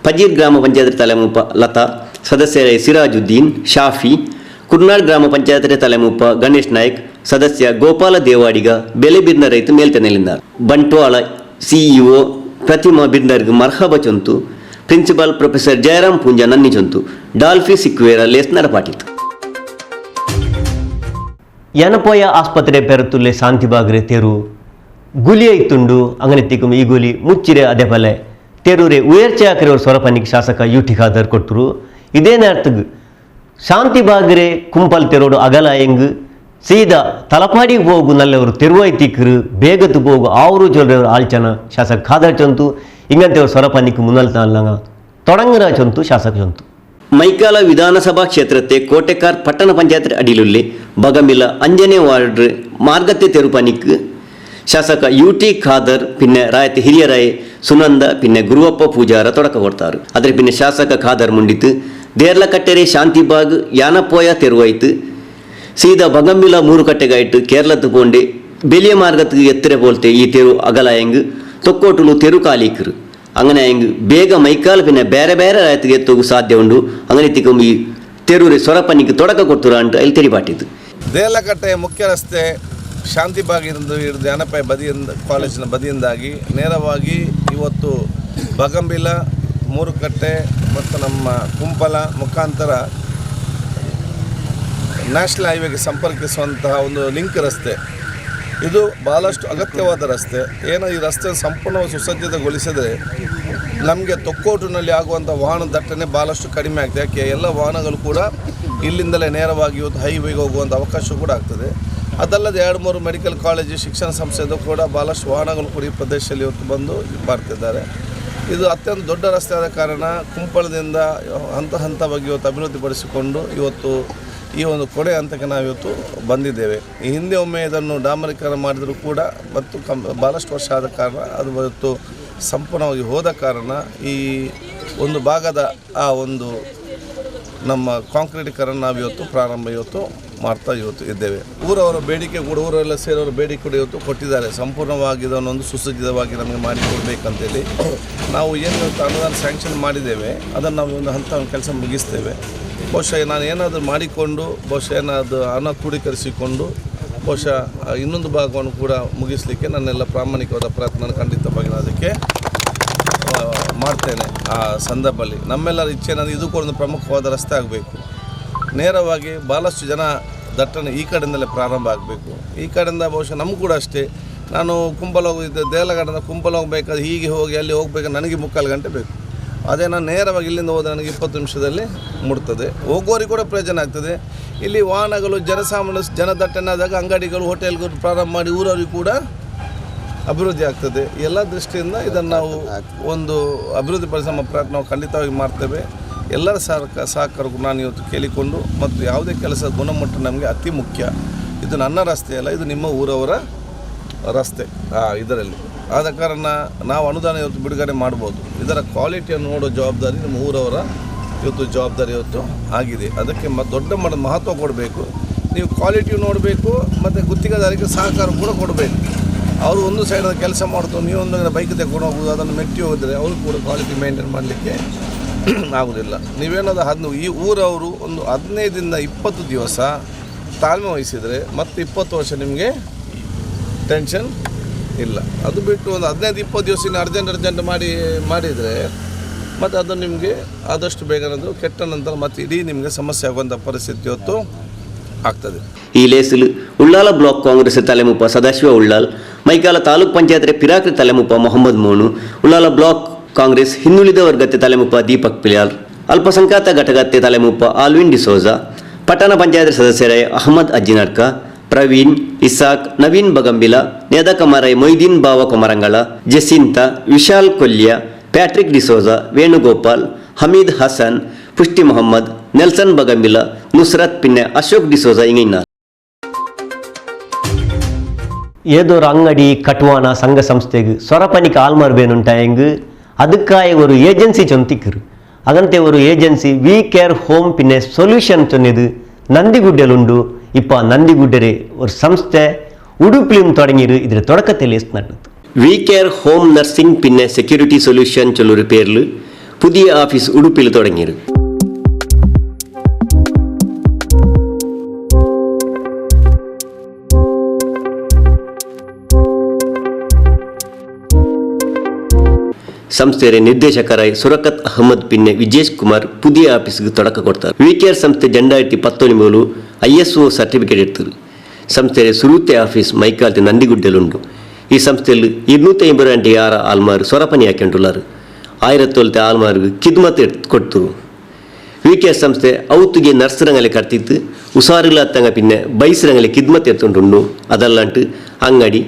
ಪಜೀರ್ ಗ್ರಾಮ ಪಂಚಾಯತ್ ತಲೆಮೂಪ ಲತಾ, ಸದಸ್ಯರೇ ಸಿರಾಜುದ್ದೀನ್, ಶಾಫಿ, ಕುರ್ನಾಳ್ ಗ್ರಾಮ ಪಂಚಾಯತ್ ತಲೆಮೂಪ ಗಣೇಶ್ ನಾಯ್ಕ್, ಸದಸ್ಯ ಗೋಪಾಲ ದೇವಾಡಿಗ, ಬೆಲೆ ಬಿರ್ನ ರೈತ ಮೇಲ್ತನೆಲಿಂದ. ಬಂಟ್ವಾಳ CEO ಪ್ರತಿಮಾ ಬಿರ್ನರ್ಗ್ ಮರ್ಹಬ ಚೊಂತು, ಪ್ರಿನ್ಸಿಪಾಲ್ ಪ್ರೊಫೆಸರ್ ಜಯರಾಮ್ ಪೂಂಜಾ ನನ್ನಿ ಚೊಂತು, ಡಾಲ್ಫಿ ಸಿಕ್ವೇರ ಲೇಸ್ ನಡಪಾಟಿತು. ಯನಪೋಯ ಆಸ್ಪತ್ರೆ ಪೆರತುಲ್ಲೆ ಶಾಂತಿಬಾಗ್ರೆ ತೆರು ಗುಲಿ ಐತುಂಡು ಅಂಗನೆತ್ತಿಕ್ಕುಂ ಈ ಗುಲಿ ಮುಚ್ಚಿರೆ ಅದೇ ಪಲೆ ತೆರೂರೆ ಉಯರ್ಚೆ ಹಾಕಿರೋರು ಸೊರಪನಿಗೆ ಶಾಸಕ UT ಖಾದರ್ ಕೊಟ್ಟರು. ಇದೇ நேரத்துக்கு ಶಾಂತಿಬಾಗ್ರೆ ಕುಂಪಲ್ ತೆರೋಡು ಅಗಲ ಹೆಂಗ್ ಸೀದಾ ತಲಪಾಡಿಗೆ ಹೋಗು ನಲ್ಲವರು ತೆರುವೈತಿಕ್ಕರು ಬೇಗತ್ತು ಹೋಗು ಅವರು ಚೊಲ್ರವರು ಆಲ್ಚನ ಶಾಸಕ ಖಾದರ್ ಚೊಂತು ಇಂಗಂತೆಯವರು ಸೊರಪನಿಗೆ ಮುನ್ನಲ್ತಲ್ಲ ತೊಡಂಗರ ಚೊಂತು ಶಾಸಕ ಚೊಂತು. ಮೈಕಾಲ ವಿಧಾನಸಭಾ ಕ್ಷೇತ್ರത്തെ ಕೋಟೆಕಾರ್ ಪಟ್ಟಣ ಪಂಚಾಯತ್ ಅಡಿಲುಲ್ಲಿ ಬಗಮಿಲ ಅಂಜನೆ ವಾರ್ಡ್ ಮಾರ್ಗತ್ತೆ ತೆರುಪನಿಕ್ ಶಾಸಕ UT ಖಾದರ್ ಪಿನ್ನೆ ರಾಯತ್ ಹಿರಿಯರಾಯ್ ಸುನಂದ ಪಿನ್ನೆ ಗುರುವಪ್ಪ ಪೂಜಾರ ತೊಡಕ ಕೊಡ್ತಾರು. ಅದ್ರ ಪಿನ್ನೆ ಶಾಸಕ ಖಾದರ್ ಮುಂಡಿತು ದೇರ್ಲಕಟ್ಟೆರೆ ಶಾಂತಿಬಾಗ್ ಯಾನಪೋಯ ತೆರುವಾಯ್ತು ಸೀದಾ ಬಗಂಬಿಲ 3 ಕಟ್ಟೆಗಾಯ್ತು ಕೇರಳತ್ತು ಪೋಂಡೆ ಬೆಲಿಯ ಮಾರ್ಗಕ್ಕೆ ಎತ್ತರೆ ಪೋಲ್ತೆ ಈ ತೆರು ಅಗಲ ಹೆಂಗ್ ತೊಕ್ಕೋಟುಲು ತೆರು ಕಾಲಿಕರು അങ്ങനെ ಹೆಂಗ್ ಬೇಗ ಮೈಕಾಲ ಪಿನ್ನ ಬೇರೆ ಬೇರೆ ರಾಯತಿಗೆ ಎತ್ತೋಗು ಸಾಧ್ಯ ಉಂಡು. അങ്ങനെ ಎತ್ತಿಕೊಂ ಈ ತೆರೂರೆ ಸೊರಪನಿಗೆ ತೊಡಕ ಕೊಡ್ತಾರ ಅಂತ ಇಲ್ಲಿ ತೆರಿಪಾಟಿದ್ದು. ದೇರ್ಲಕಟ್ಟೆಯ ಮುಖ್ಯ ರಸ್ತೆ ಶಾಂತಿಬಾಗ್ ಹಿಡಿದು ಜಾನಪಯ ಬದಿಯಿಂದ ಕಾಲೇಜಿನ ಬದಿಯಿಂದಾಗಿ ನೇರವಾಗಿ ಇವತ್ತು ಬಗಂಬಿಲ 3 ಕಟ್ಟೆ ಮತ್ತು ನಮ್ಮ ಕುಂಪಲ ಮುಖಾಂತರ ನ್ಯಾಷನಲ್ ಹೈವೇಗೆ ಸಂಪರ್ಕಿಸುವಂತಹ ಒಂದು ಲಿಂಕ್ ರಸ್ತೆ ಇದು ಭಾಳಷ್ಟು ಅಗತ್ಯವಾದ ರಸ್ತೆ. ಏನೋ ಈ ರಸ್ತೆ ಸಂಪೂರ್ಣವಾಗಿ ಸುಸಜ್ಜಿತಗೊಳಿಸಿದರೆ ನಮಗೆ ತೊಕ್ಕೋಟಿನಲ್ಲಿ ಆಗುವಂಥ ವಾಹನ ದಟ್ಟಣೆ ಭಾಳಷ್ಟು ಕಡಿಮೆ ಆಗ್ತದೆ. ಯಾಕೆ ಎಲ್ಲ ವಾಹನಗಳು ಕೂಡ ಇಲ್ಲಿಂದಲೇ ನೇರವಾಗಿ ಇವತ್ತು ಹೈವೇಗೆ ಹೋಗುವಂಥ ಅವಕಾಶ ಕೂಡ ಆಗ್ತದೆ. ಅದಲ್ಲದೆ 2-3 ಮೆಡಿಕಲ್ ಕಾಲೇಜು ಶಿಕ್ಷಣ ಸಂಸ್ಥೆದು ಕೂಡ ಭಾಳಷ್ಟು ವಾಹನಗಳು ಕೂಡ ಈ ಪ್ರದೇಶದಲ್ಲಿ ಇವತ್ತು ಬಂದು ಮಾಡ್ತಿದ್ದಾರೆ. ಇದು ಅತ್ಯಂತ ದೊಡ್ಡ ರಸ್ತೆ ಆದ ಕಾರಣ ಕುಂಪಳದಿಂದ ಹಂತವಾಗಿ ಇವತ್ತು ಅಭಿವೃದ್ಧಿಪಡಿಸಿಕೊಂಡು ಇವತ್ತು ಈ ಒಂದು ಕೊನೆ ಹಂತಕ್ಕೆ ನಾವಿವತ್ತು ಬಂದಿದ್ದೇವೆ. ಈ ಹಿಂದೆ ಒಮ್ಮೆ ಇದನ್ನು ಡಾಮರೀಕರಣ ಮಾಡಿದರೂ ಕೂಡ ಮತ್ತು ಭಾಳಷ್ಟು ವರ್ಷ ಆದ ಕಾರಣ ಅದು ಇವತ್ತು ಸಂಪೂರ್ಣವಾಗಿ ಹೋದ ಕಾರಣ ಈ ಒಂದು ಭಾಗದ ಆ ಒಂದು ನಮ್ಮ ಕಾಂಕ್ರೀಟೀಕರಣ ನಾವಿವತ್ತು ಪ್ರಾರಂಭ ಮಾಡ್ತಾ ಇದ್ದೇವೆ. ಊರವರ ಬೇಡಿಕೆ ಕೂಡ ಊರೆಲ್ಲ ಸೇರೋರ ಬೇಡಿಕೆ ಕೂಡ ಇವತ್ತು ಕೊಟ್ಟಿದ್ದಾರೆ. ಸಂಪೂರ್ಣವಾಗಿ ಇದನ್ನೊಂದು ಸುಸಜ್ಜಿತವಾಗಿ ನಮಗೆ ಮಾಡಿಕೊಡ್ಬೇಕಂತೇಳಿ ನಾವು ಏನು ಇವತ್ತು ಅನುದಾನ ಸ್ಯಾಂಕ್ಷನ್ ಮಾಡಿದ್ದೇವೆ ಅದನ್ನು ನಾವು ಒಂದು ಹಂತ ಕೆಲಸ ಮುಗಿಸ್ತೇವೆ. ಬಹುಶಃ ನಾನು ಏನಾದರೂ ಮಾಡಿಕೊಂಡು ಬಹುಶಃ ಏನಾದರೂ ಹಣ ಕ್ರೋಢೀಕರಿಸಿಕೊಂಡು ಬಹುಶಃ ಇನ್ನೊಂದು ಭಾಗವನ್ನು ಕೂಡ ಮುಗಿಸಲಿಕ್ಕೆ ನನ್ನೆಲ್ಲ ಪ್ರಾಮಾಣಿಕವಾದ ಪ್ರಯತ್ನ ಖಂಡಿತವಾಗಿ ನಾನು ಅದಕ್ಕೆ ಮಾಡ್ತೇನೆ. ಆ ಸಂದರ್ಭದಲ್ಲಿ ನಮ್ಮೆಲ್ಲರ ಇಚ್ಛೆ ಏನಂದರೆ ಇದು ಕೂಡ ಒಂದು ಪ್ರಮುಖವಾದ ರಸ್ತೆ ಆಗಬೇಕು. ನೇರವಾಗಿ ಭಾಳಷ್ಟು ಜನ ದಟ್ಟಣೆ ಈ ಕಡೆಯಿಂದಲೇ ಪ್ರಾರಂಭ ಆಗಬೇಕು. ಈ ಕಡೆಯಿಂದ ಬಹುಶಃ ನಮಗೂ ಕೂಡ ಅಷ್ಟೇ. ನಾನು ಕುಂಪಲ್ ಹೋಗಿದ್ದೆ, ದೇಲಗಡದಿಂದ ಕುಂಪಲ್ ಹೋಗಬೇಕಾದ್ರೆ ಹೀಗೆ ಹೋಗಿ ಅಲ್ಲಿ ಹೋಗಬೇಕಾದ್ರೆ ನನಗೆ 3/4 ಗಂಟೆ ಬೇಕು. ಅದೇ ನಾನು ನೇರವಾಗಿ ಇಲ್ಲಿಂದ ಹೋದರೆ ನನಗೆ 20 ನಿಮಿಷದಲ್ಲಿ ಮುಟ್ತದೆ. ಹೋಗೋರಿಗೆ ಕೂಡ ಪ್ರಯೋಜನ ಆಗ್ತದೆ. ಇಲ್ಲಿ ವಾಹನಗಳು ಜನಸಾಮಾನ್ಯ ಜನದಟ್ಟಣೆ ಆದಾಗ ಅಂಗಡಿಗಳು ಹೋಟೆಲ್ಗಳು ಪ್ರಾರಂಭ ಮಾಡಿ ಊರವರಿಗೆ ಕೂಡ ಅಭಿವೃದ್ಧಿ ಆಗ್ತದೆ. ಎಲ್ಲ ದೃಷ್ಟಿಯಿಂದ ಇದನ್ನು ನಾವು ಒಂದು ಅಭಿವೃದ್ಧಿಪಡಿಸುವ ಪ್ರಯತ್ನ ನಾವು ಖಂಡಿತವಾಗಿ ಮಾಡ್ತೇವೆ. ಎಲ್ಲರ ಸಹಕಾರಕ್ಕೂ ನಾನು ಇವತ್ತು ಕೇಳಿಕೊಂಡು ಮತ್ತು ಯಾವುದೇ ಕೆಲಸದ ಗುಣಮಟ್ಟ ನಮಗೆ ಅತಿ ಮುಖ್ಯ. ಇದು ನನ್ನ ರಸ್ತೆ ಅಲ್ಲ, ಇದು ನಿಮ್ಮ ಊರವರ ರಸ್ತೆ. ಇದರಲ್ಲಿ ಆದ ಕಾರಣ ನಾವು ಅನುದಾನ ಇವತ್ತು ಬಿಡುಗಡೆ ಮಾಡ್ಬೋದು. ಇದರ ಕ್ವಾಲಿಟಿಯನ್ನು ನೋಡೋ ಜವಾಬ್ದಾರಿ ನಮ್ಮ ಊರವರ ಇವತ್ತು ಜವಾಬ್ದಾರಿ ಇವತ್ತು ಆಗಿದೆ. ಅದಕ್ಕೆ ದೊಡ್ಡ ಮಟ್ಟದ ಮಹತ್ವ ಕೊಡಬೇಕು. ನೀವು ಕ್ವಾಲಿಟಿ ನೋಡಬೇಕು ಮತ್ತು ಗುತ್ತಿಗೆದಾರರಿಗೆ ಸಹಕಾರ ಕೂಡ ಕೊಡಬೇಕು. ಅವರು ಒಂದು ಸೈಡ್ ಕೆಲಸ ಮಾಡ್ತಾರೆ, ನೀವು ಒಂದು ಬೈಕ್ ತಗೊಂಡು ಹೋಗೋದು, ಅದನ್ನು ಮೆಟ್ಟಿ ಹೋಗಿದ್ರೆ ಅವರು ಕೂಡ ಕ್ವಾಲಿಟಿ ಮೇಂಟೈನ್ ಮಾಡಲಿಕ್ಕೆ ಆಗೋದಿಲ್ಲ. ನೀವೇನಾದ್ರು ಈ ಊರವರು ಒಂದು 15ರಿಂದ 20 ದಿವಸ ತಾಳ್ಮೆ ವಹಿಸಿದರೆ ಮತ್ತು 20 ವರ್ಷ ನಿಮಗೆ ಟೆನ್ಷನ್ ಇಲ್ಲ. ಅದು ಬಿಟ್ಟು ಒಂದು 15-20 ದಿವಸ ಅರ್ಜೆಂಟ್ ಮಾಡಿದರೆ ಮತ್ತು ಅದು ನಿಮಗೆ ಆದಷ್ಟು ಬೇಗನದು ಕೆಟ್ಟ ನಂತರ ಮತ್ತು ಇಡೀ ನಿಮಗೆ ಸಮಸ್ಯೆ ಆಗುವಂಥ ಪರಿಸ್ಥಿತಿ ಇವತ್ತು ಆಗ್ತದೆ. ಈ ಲೇಸಿಲು ಉಳ್ಳಾಲ ಬ್ಲಾಕ್ ಕಾಂಗ್ರೆಸ್ ತಲೆಮುಪ್ಪ ಸದಾಶಿವ ಉಳ್ಳಾಲ್, ಮೈಕಾಲ ತಾಲೂಕ್ ಪಂಚಾಯತ್ ಪಿರಾಕ್ರಿ ತಲೆಮುಪ್ಪ ಮೊಹಮ್ಮದ್ ಮೋನು, ಉಳ್ಳಾಲ ಬ್ಲಾಕ್ ಕಾಂಗ್ರೆಸ್ ಹಿಂದುಳಿದ ವರ್ಗತೆ ತಲೆಮುಪ್ಪ ದೀಪಕ್ ಪಿಲ್ಯಾಲ್, ಅಲ್ಪಸಂಖ್ಯಾತ ಘಟಕತೆ ತಲೆಮುಪ್ಪ ಆಲ್ವಿನ್ ಡಿಸೋಜಾ, ಪಟ್ಟಣ ಪಂಚಾಯತ್ ಸದಸ್ಯರಾಯ ಅಹಮದ್ ಅಜ್ಜಿನರ್ಕ, ಪ್ರವೀಣ್, ಇಸಾಕ್, ನವೀನ್ ಬಗಂಬಿಲ, ನೇದಕಮರೈ ಮೊಯ್ದೀನ್ ಬಾವ ಕೊಮರಂಗಳ, ಜೆಸಿಂತ, ವಿಶಾಲ್ ಕೊಲ್ಯ, ಪ್ಯಾಟ್ರಿಕ್ ಡಿಸೋಜಾ, ವೇಣುಗೋಪಾಲ್, ಹಮೀದ್ ಹಸನ್, ಪುಷ್ಟಿ ಮೊಹಮ್ಮದ್, ನೆಲ್ಸನ್ ಬಗಂಬಿಲ, ನುಸ್ರತ್ ಪಿನ್ನೆ ಅಶೋಕ್ ಡಿಸೋಜಾ ಇಂಗಿನ ஏதோரு அங்கடி கட்டுவானா சங்க ಸಂಸ್ಥೆಗೆ ಸ್ವರಪನಿಕ ಆಲ್ಮಾರ್ಬೇನುಂಟಾಯಂಗ್ ಅದಕ್ಕಾಯ ஒரு ಏಜೆನ್ಸಿ ಚೊಂತಿಕ್ಕರು ಅಗಂತೆ ஒரு ಏಜೆನ್ಸಿ ವಿ ಕೇರ್ ಹೋಮ್ ಪಿನ್ನೆ ಸೊಲ್ಯೂಷನ್ ಚೊನ್ನೆದು ನಂದಿಗುಡ್ಡಲುಂಡು. ಇಪ್ಪ ನಂದಿಗುಡ್ಡರೆ ஒரு ಸಂಸ್ಥೆ ಉಡುಪಿലും தொடங்கிரு. ಇದರ தொடக்கத்தில் நடந்தது ವಿ ಕೇರ್ ಹೋಮ್ ನರ್ಸಿಂಗ್ ಪಿನ್ನೆ ಸೆಕ್ಯೂರಿಟಿ ಸೊಲ್ಯೂಷನ್ ಚೊಲ್ಲೂರು பேர்ಲು புதிய ஆஃபீஸ் உடுப்பில் தொடங்கிரு. ಸಂಸ್ಥೆಯ ನಿರ್ದೇಶಕರಾಗಿ ಸುರಕತ್ ಅಹಮದ್ ಪಿನ್ನೆ ವಿಜೇಶ್ ಕುಮಾರ್ ಪುದಿಯ ಆಫೀಸ್ಗೆ ತೊಡಕ ಕೊಡ್ತಾರೆ. ವಿಕೇರ್ ಸಂಸ್ಥೆ 2019 ISO ಸರ್ಟಿಫಿಕೇಟ್ ಇರ್ತದೆ. ಸಂಸ್ಥೆಯ ಸುರೂತೆ ಆಫೀಸ್ ಮೈಕಾಲ್ತಿ ನಂದಿಗುಡ್ಡೆಲುಂಡು. ಈ ಸಂಸ್ಥೆಯಲ್ಲಿ 256 ಆಲ್ಮಾರು ಸ್ವರಪನಿ ಹಾಕೊಂಡುಳ್ಳಾರು. 1012 ಆಲ್ಮಾರ್ಗೆ ಕಿದ್ಮತ್ ಕೊಡ್ತರು. ವಿಕೇರ್ ಸಂಸ್ಥೆ ಔತುಗೆ ನರ್ಸರಂಗಲೆ ಕರ್ತಿತ್ತು ಉಸಾರಿಲ್ಲತ್ತಂಗ ಪಿನ್ನೆ ಬೈಸರಂಗಲೆ ಕಿದ್ಮತ್ ಎತ್ತುಂಡು. ಅದಲ್ಲಂಟು ಅಂಗಡಿ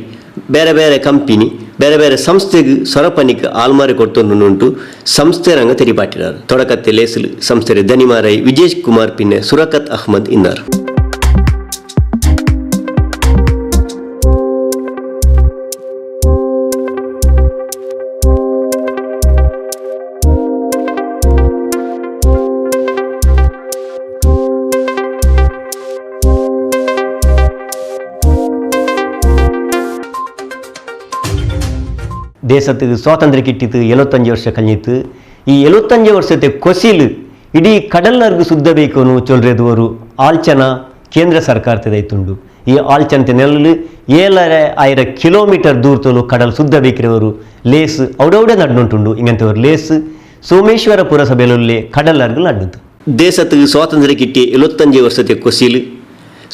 ಬೇರೆ ಬೇರೆ ಕಂಪನಿ ಬೇರೆ ಬೇರೆ ಸಂಸ್ಥೆಗೆ ಸ್ವರಪನಿಗೆ ಆಲ್ಮಾರಿ ಕೊಡ್ತುಂಟು ಸಂಸ್ಥೆ ರಂಗ ತೆರಿಪಾಟಿರಾರು. ತೊಡಕತ್ತೆ ಲೇಸಲು ಸಂಸ್ಥೆಯ ದನಿಮಾರೈ ವಿಜೇಶ್ ಕುಮಾರ್ ಪಿನ್ನೆ ಸುರಕತ್ ಅಹಮದ್ ಇನ್ನಾರು. ದೇಶಕ್ಕೆ ಸ್ವಾತಂತ್ರ್ಯ ಕಿಟ್ಟಿತು 75 ವರ್ಷ ಕಳೆಯಿತು. ಈ 75 ವರ್ಷತೆ ಕೊಸಿಲು ಇಡೀ ಕಡಲ್ಲರ್ಗು ಸುದ್ದಬೇಕು ಅನ್ನೋ ಚೊಲ್ರೆದವರು ಆಲ್ಚನ ಕೇಂದ್ರ ಸರ್ಕಾರದೈತುಂಡು. ಈ ಆಲ್ಚನತೆ ನೆಲಲು 7,500 ಕಿಲೋಮೀಟರ್ ದೂರತಲು ಕಡಲ್ ಸುದ್ದಬೇಕಿರೋರು ಲೇಸ್ ಅವಡೌಡೆ ನಡ್ನುಂಟುಂಡು. ಇಂಗಂತವರು ಲೇಸ್ ಸೋಮೇಶ್ವರ ಪುರಸಭೆಯಲ್ಲಿ ಕಡಲ್ಲರ್ಗು ನಡ್ಡುದು. ದೇಶಕ್ಕೆ ಸ್ವಾತಂತ್ರ್ಯ ಕಿಟ್ಟಿ 75 ವರ್ಷತೆ ಕೊಸಿಲು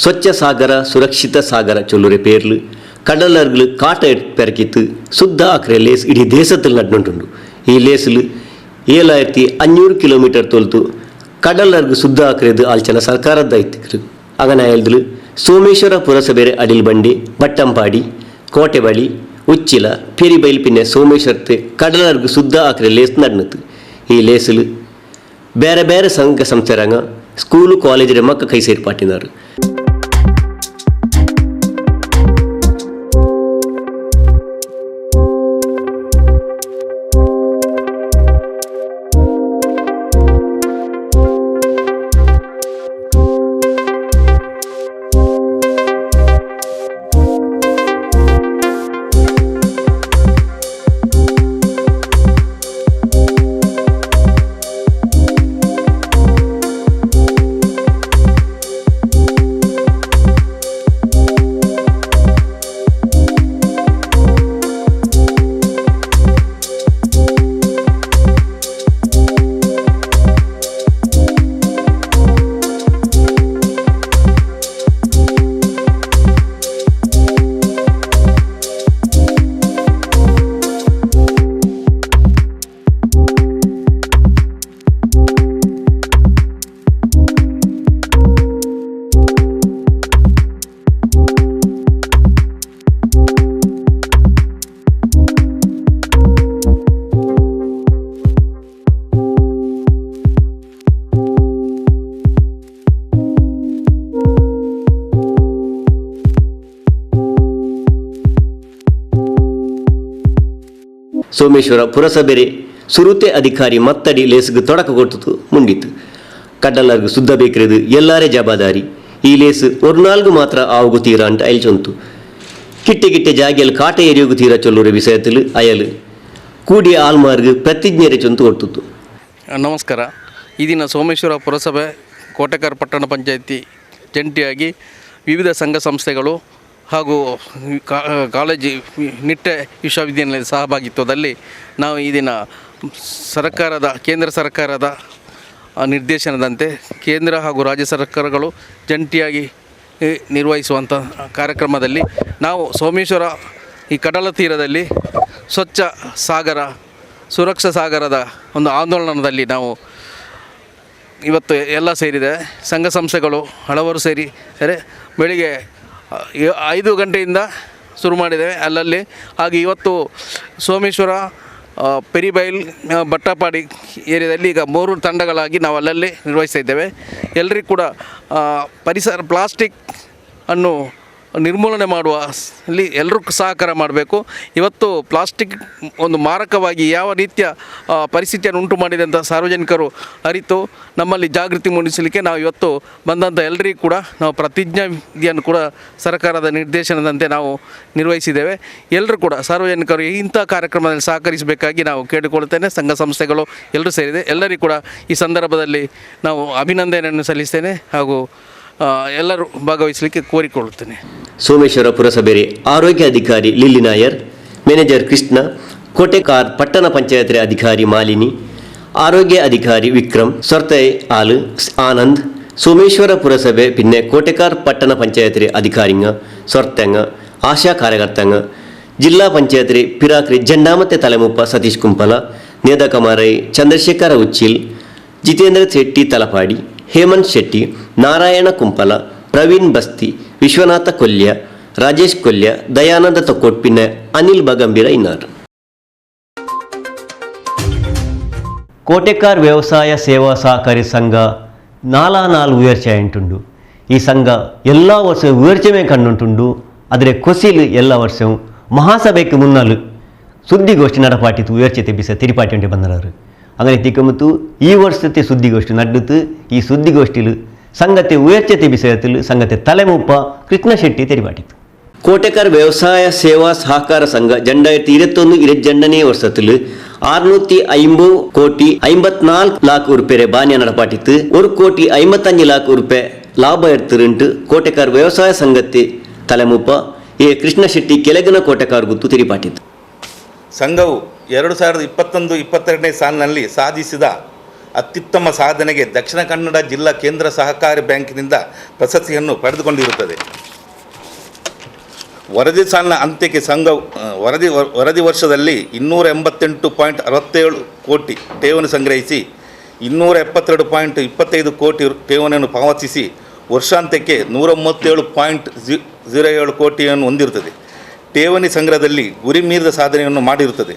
ಸ್ವಚ್ಛ ಸಾಗರ ಸುರಕ್ಷಿತ ಸಾಗರ ಚೊಲ್ಲುರೆ ಪೇರ್ಲು കടലർകൾ കാട്ട പെരക്കിത്ത് ശുദ്ധ ആക്രെ ലേസ് ഇടീ ദേശത്തിൽ നടുന്നുണ്ട്. ഈ ലേസിൽ 7500 കിലോമീറ്റർ തോൽತು ಕಡಲರ್ಗ ಶುದ್ಧ ಹಾಕಿರೋದು ಆಲ್ಚನ ಸರ್ಕಾರದ ಐತಿಕ್ರು. അങ്ങനെ ആയതിൽ സോമേശ്വര പുരസഭയുടെ അടിൽ ബണ്ടി ബട്ടംപാടി കോട്ടೆಬಳಿ ഉച്ചില പെരിബൈൽ പിന്നെ ಸೋಮೇಶ್ವರತೆ ಕಡಲರ್ಗ ಶುದ್ಧ ಹಾಕಿರೋ ಲೇಸ್ ನಡೆನತ್ತು. ಈ ಲೇಸಲು ಬೇರೆ ಬೇರೆ ಸಂಘ ಸಂಸ್ಥೆರಂಗ ಸ್ಕೂಲು ಕಾಲೇಜರ ಮಕ್ಕ ಕೈ ಸೇರ್ಪಾಟಿನಾರು. ಸೋಮೇಶ್ವರ ಪುರಸಭೆರೆ ಸುರುತೆ ಅಧಿಕಾರಿ ಮತ್ತಡಿ ಲೇಸ್ಗೆ ತೊಡಕ ಕೊಟ್ಟು ಮುಂಡಿತು. ಕಡ್ಡಲರ್ಗು ಶುದ್ಧ ಬೇಕಿರೋದು ಎಲ್ಲಾರೇ ಜವಾಬ್ದಾರಿ. ಈ ಲೇಸ್ ஒரு நாளுக்கு ಮಾತ್ರ ಆവുಗು ತೀರ ಅಂತ ಅಯಲ್ಚೊಂತು. ಕಿಟ್ಟೆ ಜಾಗಿಯಲ್ಲಿ ಕಾಟ ಏರಿಯೋಗು ತೀರ ಚೊಲ್ಲೂರ ವಿಷಯത്തിൽ ಅಯಲು ಕೂಡಿಯ ಆಲ್ಮಾರ್ಗ್ ಪ್ರತಿಜ್ಞೆ ಚೊಂತು ಕೊಟ್ಟಿತು. ನಮಸ್ಕಾರ. ಈ ದಿನ ಸೋಮೇಶ್ವರ ಪುರಸಭೆ ಕೋಟೆಕಾರ್ ಪಟ್ಟಣ ಪಂಚಾಯಿತಿ ಜಂಟಿಯಾಗಿ ವಿವಿಧ ಸಂಘ ಸಂಸ್ಥೆಗಳು ಹಾಗೂ ಕಾಲೇಜು ನಿಟ್ಟೆ ವಿಶ್ವವಿದ್ಯಾನಿಲಯದ ಸಹಭಾಗಿತ್ವದಲ್ಲಿ ನಾವು ಈ ದಿನ ಕೇಂದ್ರ ಸರ್ಕಾರದ ನಿರ್ದೇಶನದಂತೆ ಕೇಂದ್ರ ಹಾಗೂ ರಾಜ್ಯ ಸರ್ಕಾರಗಳು ಜಂಟಿಯಾಗಿ ನಿರ್ವಹಿಸುವಂಥ ಕಾರ್ಯಕ್ರಮದಲ್ಲಿ ನಾವು ಸೋಮೇಶ್ವರ ಈ ಕಡಲ ತೀರದಲ್ಲಿ ಸ್ವಚ್ಛ ಸಾಗರ ಸುರಕ್ಷಾ ಸಾಗರದ ಒಂದು ಆಂದೋಲನದಲ್ಲಿ ನಾವು ಇವತ್ತು ಎಲ್ಲ ಸೇರಿದೆ. ಸಂಘ ಸಂಸ್ಥೆಗಳು ಹಲವರು ಸೇರಿ ಬೆಳಿಗ್ಗೆ 5 ಗಂಟೆಯಿಂದ ಶುರು ಮಾಡಿದ್ದೇವೆ ಅಲ್ಲಲ್ಲಿ. ಹಾಗೆ ಇವತ್ತು ಸೋಮೇಶ್ವರ ಪೆರಿಬೈಲ್ ಬಟ್ಟಪಾಡಿ ಏರಿಯಾದಲ್ಲಿ ಈಗ 3 ತಂಡಗಳಾಗಿ ನಾವು ಅಲ್ಲಲ್ಲಿ ನಿರ್ವಹಿಸ್ತಾ ಇದ್ದೇವೆ. ಎಲ್ಲರಿಗೂ ಕೂಡ ಪರಿಸರ ಪ್ಲಾಸ್ಟಿಕ್ ಅನ್ನು ನಿರ್ಮೂಲನೆ ಮಾಡುವ ಅಲ್ಲಿ ಎಲ್ಲರೂ ಸಹಕಾರ ಮಾಡಬೇಕು. ಇವತ್ತು ಪ್ಲಾಸ್ಟಿಕ್ ಒಂದು ಮಾರಕವಾಗಿ ಯಾವ ರೀತಿಯ ಪರಿಸ್ಥಿತಿಯನ್ನು ಉಂಟು ಮಾಡಿದೆ ಅಂತ ಸಾರ್ವಜನಿಕರು ಅರಿತು ನಮ್ಮಲ್ಲಿ ಜಾಗೃತಿ ಮೂಡಿಸಲಿಕ್ಕೆ ನಾವು ಇವತ್ತು ಬಂದಂಥ ಎಲ್ಲರಿಗೂ ಕೂಡ ನಾವು ಪ್ರತಿಜ್ಞೆಯನ್ನು ಕೂಡ ಸರ್ಕಾರದ ನಿರ್ದೇಶನದಂತೆ ನಾವು ನಿರ್ವಹಿಸಿದ್ದೇವೆ. ಎಲ್ಲರೂ ಕೂಡ ಸಾರ್ವಜನಿಕರು ಇಂಥ ಕಾರ್ಯಕ್ರಮದಲ್ಲಿ ಸಹಕರಿಸಬೇಕಾಗಿ ನಾವು ಕೇಳಿಕೊಳ್ಳುತ್ತೇನೆ. ಸಂಘ ಸಂಸ್ಥೆಗಳು ಎಲ್ಲರೂ ಸೇರಿದೆ. ಎಲ್ಲರಿಗೂ ಕೂಡ ಈ ಸಂದರ್ಭದಲ್ಲಿ ನಾವು ಅಭಿನಂದನೆಯನ್ನು ಸಲ್ಲಿಸ್ತೇನೆ ಹಾಗೂ ಎಲ್ಲರೂ ಭಾಗವಹಿಸಲಿಕ್ಕೆ ಕೋರಿಕೊಳ್ಳುತ್ತೇನೆ. ಸೋಮೇಶ್ವರ ಪುರಸಭೆ ಆರೋಗ್ಯ ಅಧಿಕಾರಿ ಲಿಲ್ಲಿ ನಾಯರ್, ಮ್ಯಾನೇಜರ್ ಕೃಷ್ಣ, ಕೋಟೆಕಾರ್ ಪಟ್ಟಣ ಪಂಚಾಯತ್ ಅಧಿಕಾರಿ ಮಾಲಿನಿ, ಆರೋಗ್ಯ ಅಧಿಕಾರಿ ವಿಕ್ರಮ್, ಸ್ವರ್ತೈ ಆಲ್ ಆನಂದ್, ಸೋಮೇಶ್ವರ ಪುರಸಭೆ ಪಿನ್ನೆ ಕೋಟೆಕಾರ್ ಪಟ್ಟಣ ಪಂಚಾಯತ್ ಅಧಿಕಾರಿಂಗ ಸ್ವರ್ತಂಗ ಆಶಾ ಕಾರ್ಯಕರ್ತಂಗ ಜಿಲ್ಲಾ ಪಂಚಾಯತ್ ಪಿರಾಕ್ರಿ ಜಂಡಾಮತೆ ತಲೆಮುಪ್ಪ ಸತೀಶ್ ಕುಂಪಲ, ನೇದಕಮಾರೈ ಚಂದ್ರಶೇಖರ ಉಚ್ಚಿಲ್, ಜಿತೇಂದ್ರ ಶೆಟ್ಟಿ ತಲಪಾಡಿ, ಹೇಮಂತ್ ಶೆಟ್ಟಿ, ನಾರಾಯಣ ಕುಂಪಲ, ಪ್ರವೀಣ್ ಬಸ್ತಿ, ವಿಶ್ವನಾಥ ಕೊಲ್ಯ, ರಾಜೇಶ್ ಕೊಲ್ಯ, ದಯಾನಂದ ತೊಕ್ಕೊಟ್ಪಿನ, ಅನಿಲ್ ಬಗಂಬೀರ ಇನ್ನಾರು. ಕೋಟೆಕಾರ್ ವ್ಯವಸಾಯ ಸೇವಾ ಸಹಕಾರಿ ಸಂಘ 4 ಉಯರ್ಚ ಉಂಟುಂಡು. ಈ ಸಂಘ ಎಲ್ಲ ವರ್ಷ ಉಯರ್ಚಮೇ ಕಂಡುಂಟುಂಡು. ಆದರೆ ಕೊಸಿಲು ಎಲ್ಲ ವರ್ಷವೂ ಮಹಾಸಭೆಗೆ ಮುನ್ನಲು ಸುದ್ದಿಗೋಷ್ಠಿ ನಡಪಾಟಿತು ಉಯರ್ಚೆ ತೆಬ್ಬಿಸ ತಿರಿಪಾಟಿ ಉಂಟೆ ಬಂದರು. അങ്ങനെ തിക്കുമ്പത്തു ഈ വർഷത്തെ സുദ്ദിഗോഷ്ഠി നടുത്ത് ഈ സുദ്ദിഗോഷ്ഠിയിൽ സംഘത്തെ ഉയർച്ചത്തെ വിഷയത്തിൽ സംഘത്തെ തലമുപ്പ കൃഷ്ണ ಶೆಟ್ಟಿ തെരിപാട്ടിത്തു. കോട്ടക്കാർ വ്യവസായ സേവാ സഹകാര സംഘ 2021-22 വർഷത്തിൽ 650 ಕೋಟಿ 54 ಲಾಖ ರೂಪಾಯಿ ಬಾನ್ಯ ನಡಪಾಟಿತ್ತು. 1 ಕೋಟಿ 55 ಲಾಖ ರೂಪಾಯಿ ಲಾಭ ಎಡ್ತಿರುಂಟು ಕೋಟೆಕಾರ್ ವ್ಯವಸಾಯ ಸಂಘತೆ ತಲೆಮುಪ್ಪ ಎ ಕೃಷ್ಣ ಶೆಟ್ಟಿ ಕೆಳಗಿನ ಕೋಟೆಕಾರ್ ಗುತ್ತು ತಿರಿಪಾಟಿತ್ತು. ಸಂಘವು 2021-22 ಸಾಲಿನಲ್ಲಿ ಸಾಧಿಸಿದ ಅತ್ಯುತ್ತಮ ಸಾಧನೆಗೆ ದಕ್ಷಿಣ ಕನ್ನಡ ಜಿಲ್ಲಾ ಕೇಂದ್ರ ಸಹಕಾರಿ ಬ್ಯಾಂಕಿನಿಂದ ಪ್ರಶಸ್ತಿಯನ್ನು ಪಡೆದುಕೊಂಡಿರುತ್ತದೆ. ವರದಿ ಸಾಲಿನ ಅಂತ್ಯಕ್ಕೆ ವರದಿ ವರ್ಷದಲ್ಲಿ 288.67 ಕೋಟಿ ಠೇವಣಿ ಸಂಗ್ರಹಿಸಿ 272.25 ಕೋಟಿ ಠೇವಣಿಯನ್ನು ಪಾವತಿಸಿ ವರ್ಷಾಂತ್ಯಕ್ಕೆ 137.07 ಕೋಟಿಯನ್ನು ಹೊಂದಿರುತ್ತದೆ. ಠೇವಣಿ ಸಂಗ್ರಹದಲ್ಲಿ ಗುರಿ ಮೀರಿದ ಸಾಧನೆಯನ್ನು ಮಾಡಿರುತ್ತದೆ.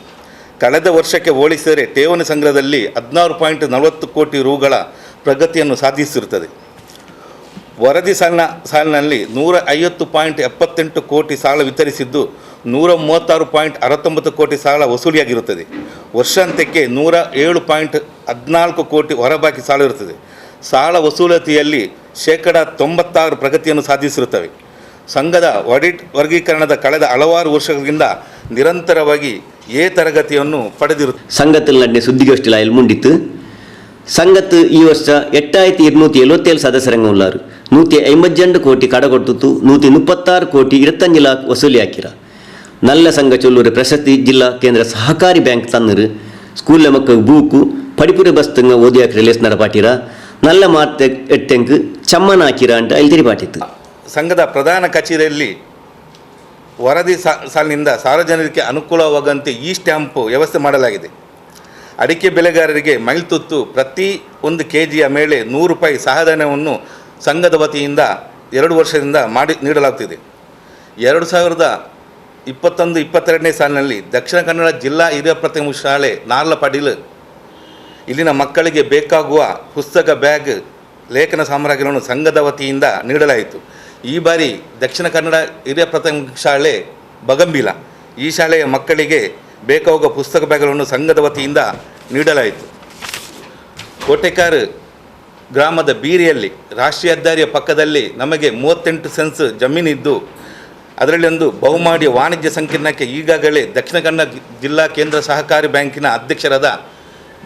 ಕಳೆದ ವರ್ಷಕ್ಕೆ ಹೋಲಿಸಿದರೆ ಠೇವಣಿ ಸಂಗ್ರಹದಲ್ಲಿ 16.40 ಕೋಟಿ ರುಗಳ ಪ್ರಗತಿಯನ್ನು ಸಾಧಿಸಿರುತ್ತದೆ. ವರದಿ ಸಾಲಿನಲ್ಲಿ 150.78 ಕೋಟಿ ಸಾಲ ವಿತರಿಸಿದ್ದು 136.69 ಕೋಟಿ ಸಾಲ ವಸೂಲಿಯಾಗಿರುತ್ತದೆ. ವರ್ಷಾಂತ್ಯಕ್ಕೆ 107.14 ಕೋಟಿ ಹೊರಬಾಕಿ ಸಾಲ ಇರುತ್ತದೆ. ಸಾಲ ವಸೂಲಾತಿಯಲ್ಲಿ 96% ಪ್ರಗತಿಯನ್ನು ಸಾಧಿಸಿರುತ್ತವೆ. ಸಂಘದ ಆಡಿಟ್ ವರ್ಗೀಕರಣದ ಕಳೆದ ಹಲವಾರು ವರ್ಷಗಳಿಂದ ನಿರಂತರವಾಗಿ ಎ ತರಗತಿಯನ್ನು ಪಡೆದಿರುತ್ತದೆ. സംഘത്തിൽ നടന്ന സുദ്ദിഗോഷ്ഠിയിൽ മുണ്ടിത്ത് സംഘത്ത് ഈ വർഷ 8277 സദസ്യരംഗമുള്ളാറ് 152 ಕೋಟಿ ಕಡ ಕೊಟ್ಟು 136 ಕೋಟಿ 25 ಲಾಖ ವಸೂಲಿಯಾಕಿರ. നല്ല ಸಂಘ ಚೊಲ್ಲೂರು ಪ್ರಶಸ್ತಿ ಜಿಲ್ಲಾ ಕೇಂದ್ರ ಸಹಕಾರಿ ಬ್ಯಾಂಕ್ ತನ್ನರು ಸ್ಕೂಲ್ ಮಕ್ಕಳು ಬೂಕು ಪಡಿಪುರ ಬಸ್ತಂಗ ಓದಿಯಾಕಿರ ಲೇಸ್ ನಡಪಾಟಿರ നല്ല ಮಾರ್ತೆ ಎಟ್ಟೆಂಕ್ ಚಮ್ಮನ ಹಾಕಿರ ಅಂತ ಇಲ್ಲಿ ತಿರಿಪಾಟಿತ್ತು. ಸಂಘದ ಪ್ರಧಾನ ಕಚೇರಿಯಲ್ಲಿ ವರದಿ ಸಾಲಿನಿಂದ ಸಾರ್ವಜನಿಕರಿಗೆ ಅನುಕೂಲವಾಗುವಂತೆ ಈ ಸ್ಟ್ಯಾಂಪ್ ವ್ಯವಸ್ಥೆ ಮಾಡಲಾಗಿದೆ. ಅಡಿಕೆ ಬೆಳೆಗಾರರಿಗೆ ಮೈಲ್ತುತ್ತು ಪ್ರತಿ 1 kg ಮೇಲೆ 100 ರೂಪಾಯಿ ಸಹಾಯಧನವನ್ನು ಸಂಘದ ವತಿಯಿಂದ 2 ವರ್ಷದಿಂದ ನೀಡಲಾಗುತ್ತಿದೆ. 2021-22ನೇ ಸಾಲಿನಲ್ಲಿ ದಕ್ಷಿಣ ಕನ್ನಡ ಜಿಲ್ಲಾ ಹಿರಿಯ ಪ್ರಾಥಮಿಕ ಶಾಲೆ ನಾರ್ಲಪಾಡಿಲ್ ಇಲ್ಲಿನ ಮಕ್ಕಳಿಗೆ ಬೇಕಾಗುವ ಪುಸ್ತಕ, ಬ್ಯಾಗ್, ಲೇಖನ ಸಾಮಗ್ರಿಗಳನ್ನು ಸಂಘದ ವತಿಯಿಂದ ನೀಡಲಾಯಿತು. ಈ ಬಾರಿ ದಕ್ಷಿಣ ಕನ್ನಡ ಹಿರಿಯ ಪ್ರಾಥಮಿಕ ಶಾಲೆ ಬಗಂಬಿಲ ಈ ಶಾಲೆಯ ಮಕ್ಕಳಿಗೆ ಬೇಕಾಗುವ ಪುಸ್ತಕ ಬ್ಯಾಗ್ಗಳನ್ನು ಸಂಘದ ವತಿಯಿಂದ ನೀಡಲಾಯಿತು. ಕೋಟೆಕಾರ್ ಗ್ರಾಮದ ಬೀರಿಯಲ್ಲಿ ರಾಷ್ಟ್ರೀಯ ಹೆದ್ದಾರಿಯ ಪಕ್ಕದಲ್ಲಿ ನಮಗೆ 38 ಸೆನ್ಸ್ ಜಮೀನಿದ್ದು ಅದರಲ್ಲಿ ಒಂದು ಬಹುಮಾಡಿಯ ವಾಣಿಜ್ಯ ಸಂಕೀರ್ಣಕ್ಕೆ ಈಗಾಗಲೇ ದಕ್ಷಿಣ ಕನ್ನಡ ಜಿಲ್ಲಾ ಕೇಂದ್ರ ಸಹಕಾರಿ ಬ್ಯಾಂಕಿನ ಅಧ್ಯಕ್ಷರಾದ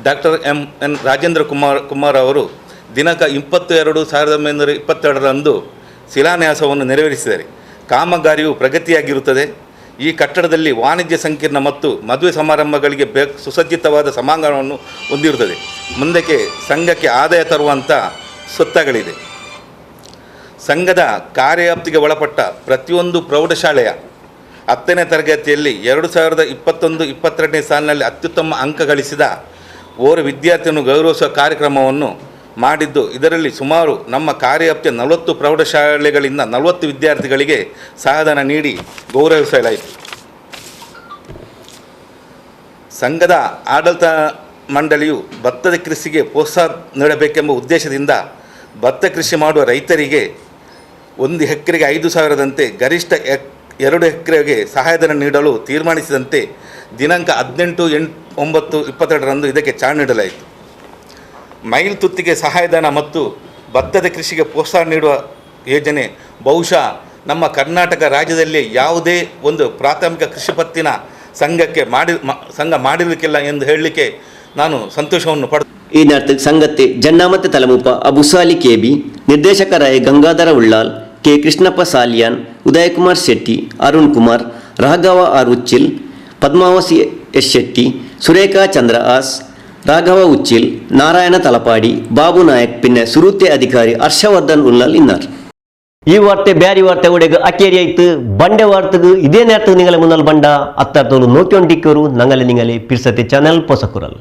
ಡಾಕ್ಟರ್ MN ರಾಜೇಂದ್ರ ಕುಮಾರ್ ಅವರು ದಿನಾಂಕ 22/1922ರಂದು ಶಿಲಾನ್ಯಾಸವನ್ನು ನೆರವೇರಿಸಿದ್ದಾರೆ. ಕಾಮಗಾರಿಯು ಪ್ರಗತಿಯಾಗಿರುತ್ತದೆ. ಈ ಕಟ್ಟಡದಲ್ಲಿ ವಾಣಿಜ್ಯ ಸಂಕೀರ್ಣ ಮತ್ತು ಮದುವೆ ಸಮಾರಂಭಗಳಿಗೆ ಸುಸಜ್ಜಿತವಾದ ಸಭಾಂಗಣವನ್ನು ಹೊಂದಿರುತ್ತದೆ. ಮುಂದಕ್ಕೆ ಸಂಘಕ್ಕೆ ಆದಾಯ ತರುವಂಥ ಸ್ವತ್ತುಗಳಿದೆ. ಸಂಘದ ಕಾರ್ಯವ್ಯಾಪ್ತಿಗೆ ಒಳಪಟ್ಟ ಪ್ರತಿಯೊಂದು ಪ್ರೌಢಶಾಲೆಯ 10ನೇ ತರಗತಿಯಲ್ಲಿ 2021-22ನೇ ಸಾಲಿನಲ್ಲಿ ಅತ್ಯುತ್ತಮ ಅಂಕ ಗಳಿಸಿದ ಓರ್ವ ವಿದ್ಯಾರ್ಥಿಯನ್ನು ಗೌರವಿಸುವ ಕಾರ್ಯಕ್ರಮವನ್ನು ಮಾಡಿದ್ದು, ಇದರಲ್ಲಿ ಸುಮಾರು ನಮ್ಮ ಕಾರ್ಯವ್ಯಾಪ್ತಿಯ 40 ಪ್ರೌಢಶಾಲೆಗಳಿಂದ 40 ವಿದ್ಯಾರ್ಥಿಗಳಿಗೆ ಸಹಾಯಧನ ನೀಡಿ ಗೌರವಿಸಲಾಯಿತು. ಸಂಘದ ಆಡಳಿತ ಮಂಡಳಿಯು ಭತ್ತದ ಕೃಷಿಗೆ ಪ್ರೋತ್ಸಾಹ ನೀಡಬೇಕೆಂಬ ಉದ್ದೇಶದಿಂದ ಭತ್ತ ಕೃಷಿ ಮಾಡುವ ರೈತರಿಗೆ 1 ಎಕರೆಗೆ 5,000ದಂತೆ ಗರಿಷ್ಠ 2 ಎಕರೆಗೆ ಸಹಾಯಧನ ನೀಡಲು ತೀರ್ಮಾನಿಸಿದಂತೆ ದಿನಾಂಕ 18/9/22ರಂದು ಇದಕ್ಕೆ ಚಾಲನೆ ನೀಡಲಾಯಿತು. ಮೈಲ್ ತುತ್ತಿಗೆ ಸಹಾಯಧನ ಮತ್ತು ಭತ್ತದ ಕೃಷಿಗೆ ಪ್ರೋತ್ಸಾಹ ನೀಡುವ ಯೋಜನೆ ಬಹುಶಃ ನಮ್ಮ ಕರ್ನಾಟಕ ರಾಜ್ಯದಲ್ಲಿ ಯಾವುದೇ ಒಂದು ಪ್ರಾಥಮಿಕ ಕೃಷಿ ಪತ್ತಿನ ಸಂಘ ಮಾಡಿರಲಿಕ್ಕಿಲ್ಲ ಎಂದು ಹೇಳಲಿಕ್ಕೆ ನಾನು ಸಂತೋಷವನ್ನು ಪಡೆದು ಈ ನಾಟಕ ಸಂಘത്തെ ಜನ್ನಾಮത്തെ ತಲೆಮೂಪ ಅಬುಸಾಲಿ ಕೆಬಿ, ನಿರ್ದೇಶಕರಾಯ Gangadhar Ullal, K Krishnappa Saliyan, Udayakumar Shetty, Arun Kumar, Raghava R Uchil, Padmavati S Shetty, Surekha Chandra ಆಸ್, ರಾಘವ ಉಚ್ಚಿಲ್, ನಾರಾಯಣ ತಲಪಾಡಿ, ಬಾಬು ನಾಯಕ್ പിന്നെ ಸುರೂತೆ ಅಧಿಕಾರಿ ಹರ್ಷವರ್ಧನ್ ಉಳ್ಳಾಲ್ ಇನ್ನಾರ್. ഈ വാർത്ത ಬ್ಯಾರಿ ವಾರ್ತೆ ಒಡೆಗೆ ಅಕ್ಕೇರಿ ಆಯ್ತು. ಬಂಡೆ ವಾರ್ತೆಗೆ ಇದೇ നേരത്തെ നിങ്ങളെ മുന്നൽ ബണ്ട അത്തരത്തോളം നോക്കിക്കൊണ്ടിരിക്കൂ. ഞങ്ങളെ പിർസത്തെ ചാനൽ പൊസക്കുറൽ.